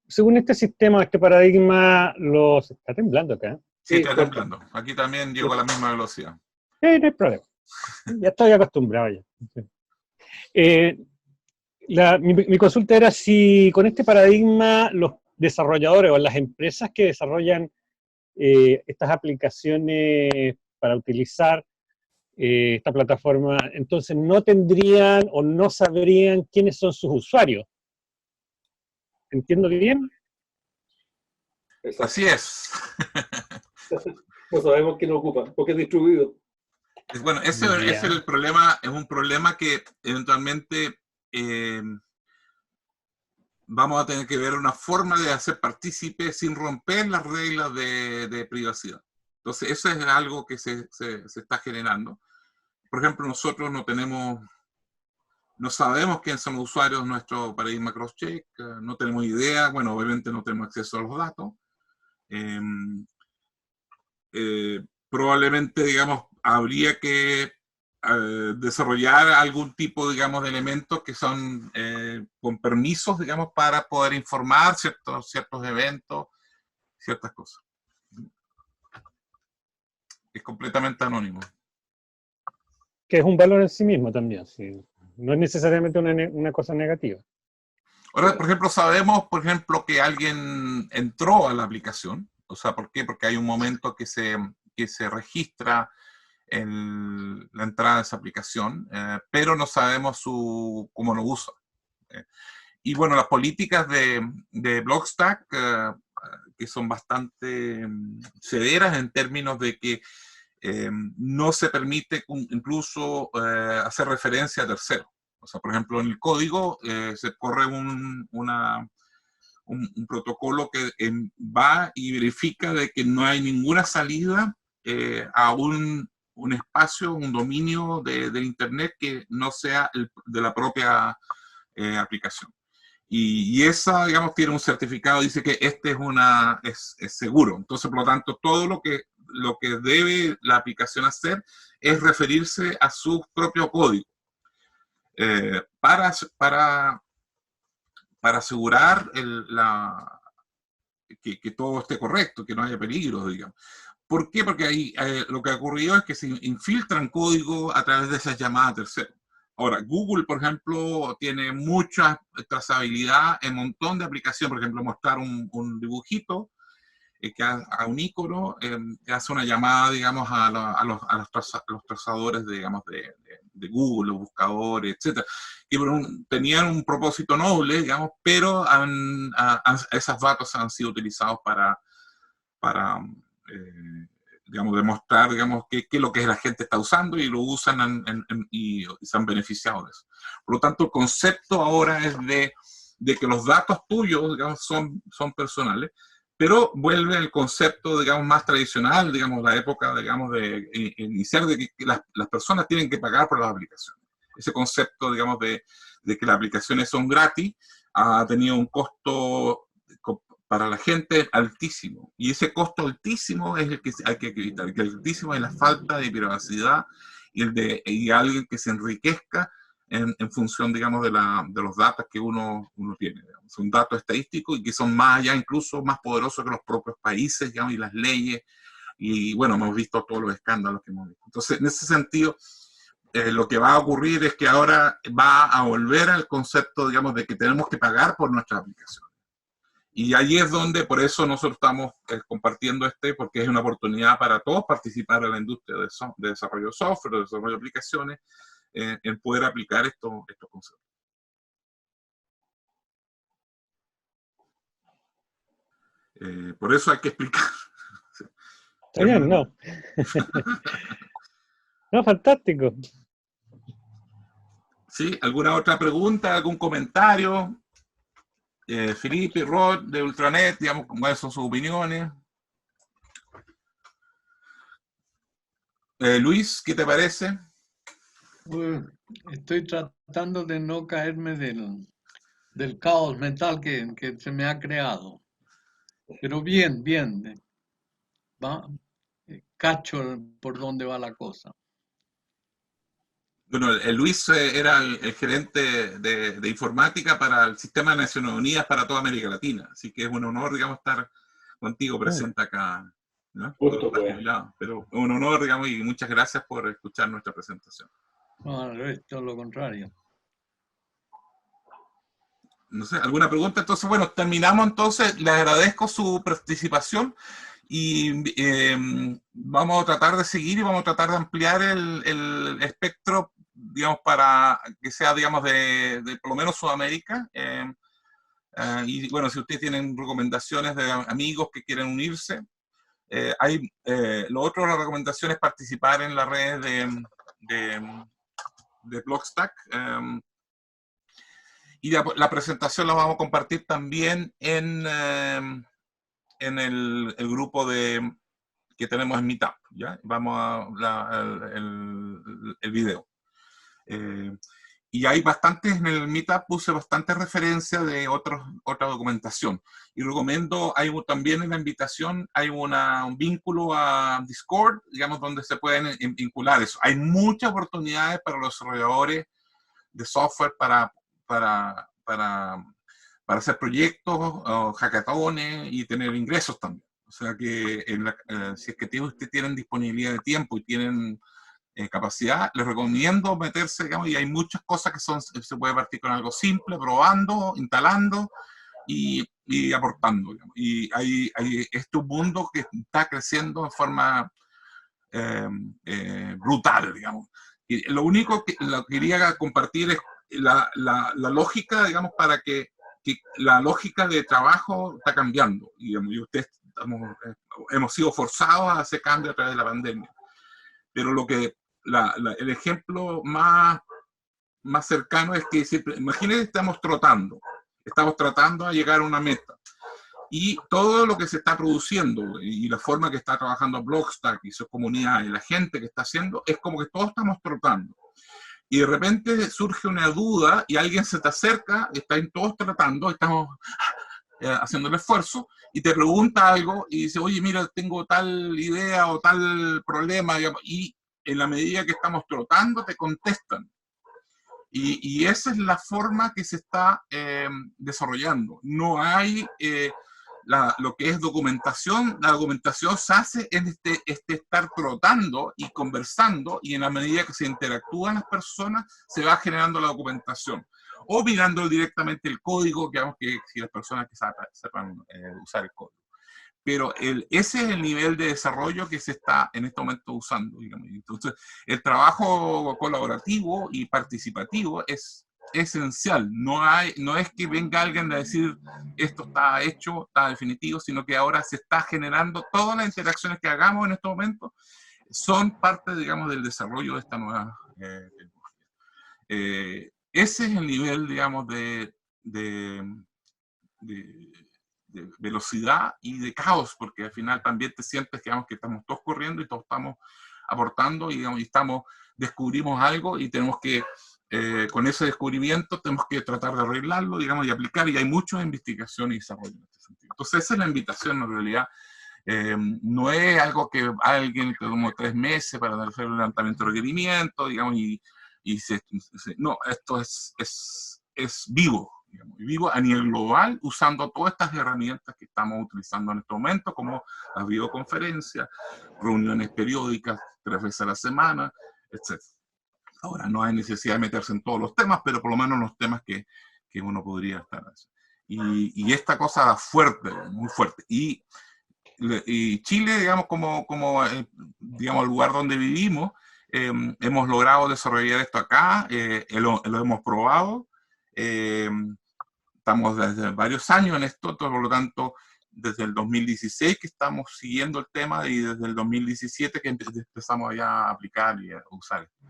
Según este sistema, este paradigma, está temblando acá. Sí, está temblando. Aquí también llegó a la misma velocidad. No hay problema. Ya estoy acostumbrado ya. Mi consulta era si con este paradigma los desarrolladores o las empresas que desarrollan estas aplicaciones para utilizar esta plataforma, entonces no tendrían o no sabrían quiénes son sus usuarios. ¿Entiendo bien? Exacto. Así es. No sabemos quién ocupa, porque es distribuido. Bueno, ese es el problema, es un problema que eventualmente vamos a tener que ver una forma de hacer partícipe sin romper las reglas de privacidad. Entonces, eso es algo que se está generando. Por ejemplo, nosotros no sabemos quiénes son los usuarios de nuestro paradigma crosscheck, no tenemos idea, bueno, obviamente no tenemos acceso a los datos. Probablemente, digamos, habría que desarrollar algún tipo, digamos, de elementos que son con permisos, digamos, para poder informar ciertos eventos, ciertas cosas. Es completamente anónimo. Que es un valor en sí mismo también, sí. No es necesariamente una cosa negativa. Ahora, por ejemplo, sabemos, por ejemplo, que alguien entró a la aplicación. O sea, ¿por qué? Porque hay un momento que se registra la entrada de esa aplicación, pero no sabemos cómo lo usa. Y bueno, las políticas de Blockstack, que son bastante severas en términos de que no se permite incluso hacer referencia a terceros. O sea, por ejemplo, en el código se corre un protocolo que va y verifica de que no hay ninguna salida a un espacio, un dominio del Internet que no sea de la propia aplicación. Y esa, digamos, tiene un certificado, dice que este es seguro. Entonces, por lo tanto, todo lo que debe la aplicación hacer es referirse a su propio código. Para asegurar que todo esté correcto, que no haya peligros, digamos. ¿Por qué? Porque ahí lo que ha ocurrido es que se infiltran código a través de esas llamadas a terceros. Ahora, Google, por ejemplo, tiene mucha trazabilidad en un montón de aplicaciones. Por ejemplo, mostrar un dibujito a un ícono que hace una llamada, digamos, a los trazadores, digamos, de Google, los buscadores, etc. Que tenían un propósito noble, digamos, pero esos datos han sido utilizados para digamos, demostrar, digamos, qué es lo que la gente está usando y lo usan y se han beneficiado de eso. Por lo tanto, el concepto ahora es de que los datos tuyos, digamos, son personales, pero vuelve el concepto, digamos, más tradicional, digamos, la época, digamos, de iniciar de que las personas tienen que pagar por las aplicaciones. Ese concepto, digamos, de que las aplicaciones son gratis, ha tenido un costo para la gente altísimo. Y ese costo altísimo es el que hay que evitar. Que altísimo es la falta de privacidad y alguien que se enriquezca en función, digamos, de los datos que uno tiene. Digamos. Son datos estadísticos y que son más allá, incluso más poderosos que los propios países, digamos, y las leyes Y bueno, hemos visto todos los escándalos que hemos visto. Entonces, en ese sentido, lo que va a ocurrir es que ahora va a volver al concepto, digamos, de que tenemos que pagar por nuestras aplicaciones. Y ahí es donde, por eso nosotros estamos compartiendo porque es una oportunidad para todos participar en la industria de desarrollo de software, de desarrollo de aplicaciones, en poder aplicar estos conceptos. Por eso hay que explicar. Está bien, no. No, fantástico. ¿Sí? ¿Alguna otra pregunta? ¿Algún comentario? Felipe, Rod, de Ultranet, digamos, ¿cuáles son sus opiniones? Luis, ¿qué te parece? Pues, estoy tratando de no caerme del caos mental que se me ha creado. Pero bien, cacho por dónde va la cosa. Bueno, Luis era el gerente de informática para el Sistema de Naciones Unidas para toda América Latina, así que es un honor, digamos, estar contigo presente acá, ¿no? Justo, pues. Pero un honor, digamos, y muchas gracias por escuchar nuestra presentación. No, es todo lo contrario. No sé, ¿alguna pregunta? Entonces, bueno, terminamos entonces. Le agradezco su participación y vamos a tratar de seguir y vamos a tratar de ampliar el espectro, digamos, para que sea, digamos, de por lo menos Sudamérica. Y bueno, si ustedes tienen recomendaciones de amigos que quieren unirse, lo otro, la recomendación es participar en la red de Blockstack. Y la presentación la vamos a compartir también en el grupo que tenemos en Meetup, ¿ya? Vamos a el video. Y hay bastantes, en el Meetup puse bastantes referencias de otra documentación. Y recomiendo, también en la invitación, hay un vínculo a Discord, digamos, donde se pueden vincular eso. Hay muchas oportunidades para los desarrolladores de software para hacer proyectos, o hackatones y tener ingresos también. O sea que si es que ustedes tienen disponibilidad de tiempo y tienen capacidad, les recomiendo meterse, digamos, y hay muchas cosas que se puede partir con algo simple, probando, instalando y aportando, digamos. Y este mundo que está creciendo de forma brutal, digamos. Y lo único que quería compartir es la lógica, digamos, para que la lógica de trabajo está cambiando, digamos, y ustedes hemos sido forzados a hacer cambio a través de la pandemia. Pero el ejemplo más cercano es que imagínense, estamos tratando a llegar a una meta. Y todo lo que se está produciendo y la forma que está trabajando Blockstack y su comunidad y la gente que está haciendo, es como que todos estamos trotando. Y de repente surge una duda y alguien se te acerca, están todos tratando, estamos haciendo el esfuerzo, y te pregunta algo y dice, oye, mira, tengo tal idea o tal problema, digamos, y en la medida que estamos trotando te contestan. Y esa es la forma que se está desarrollando. No hay lo que es documentación. La documentación se hace en estar trotando y conversando, y en la medida que se interactúan las personas, se va generando la documentación. O mirando directamente el código, digamos, que si las personas que sepan usar el código. Pero ese es el nivel de desarrollo que se está en este momento usando, digamos. Entonces, el trabajo colaborativo y participativo es esencial. No es que venga alguien a decir esto está hecho, está definitivo, sino que ahora se está generando, todas las interacciones que hagamos en estos momentos son parte, digamos, del desarrollo de esta nueva tecnología. Ese es el nivel, digamos, de velocidad y de caos, porque al final también te sientes, digamos, que estamos todos corriendo y todos estamos aportando, y, digamos, descubrimos algo y tenemos que, con ese descubrimiento, tenemos que tratar de arreglarlo, digamos, y aplicar, y hay mucha investigación y desarrollo en este sentido. Entonces esa es la invitación, en realidad. No es algo que alguien que tomó 3 meses para hacer un levantamiento de requerimientos, digamos, no, esto es vivo, digamos. Y vivo a nivel global usando todas estas herramientas que estamos utilizando en este momento, como las videoconferencias, reuniones periódicas 3 veces a la semana, etc. Ahora, no hay necesidad de meterse en todos los temas, pero por lo menos los temas que uno podría estar haciendo. Y esta cosa fuerte, muy fuerte. Y Chile, digamos, digamos, el lugar donde vivimos, hemos logrado desarrollar esto acá, lo hemos probado, estamos desde varios años en esto, por lo tanto, desde el 2016 que estamos siguiendo el tema y desde el 2017 que empezamos ya a aplicar y a usar esto.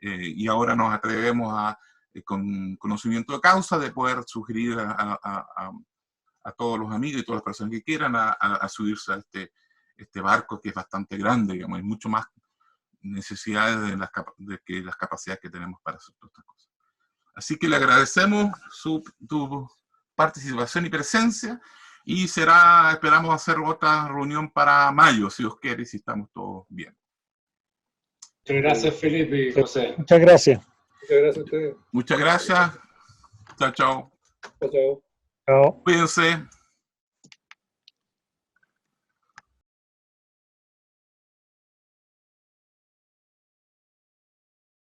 Y ahora nos atrevemos con conocimiento de causa, de poder sugerir a todos los amigos y todas las personas que quieran a subirse a este barco que es bastante grande, digamos, hay mucho más necesidades de que las capacidades que tenemos para hacer todas estas cosas. Así que le agradecemos tu participación y presencia, y esperamos hacer otra reunión para mayo, si Dios quiere, y si estamos todos bien. Muchas gracias, Felipe y José. Muchas gracias. Muchas gracias a ustedes. Muchas gracias. Chao, chao. Chao, chao. Chao. Cuídense.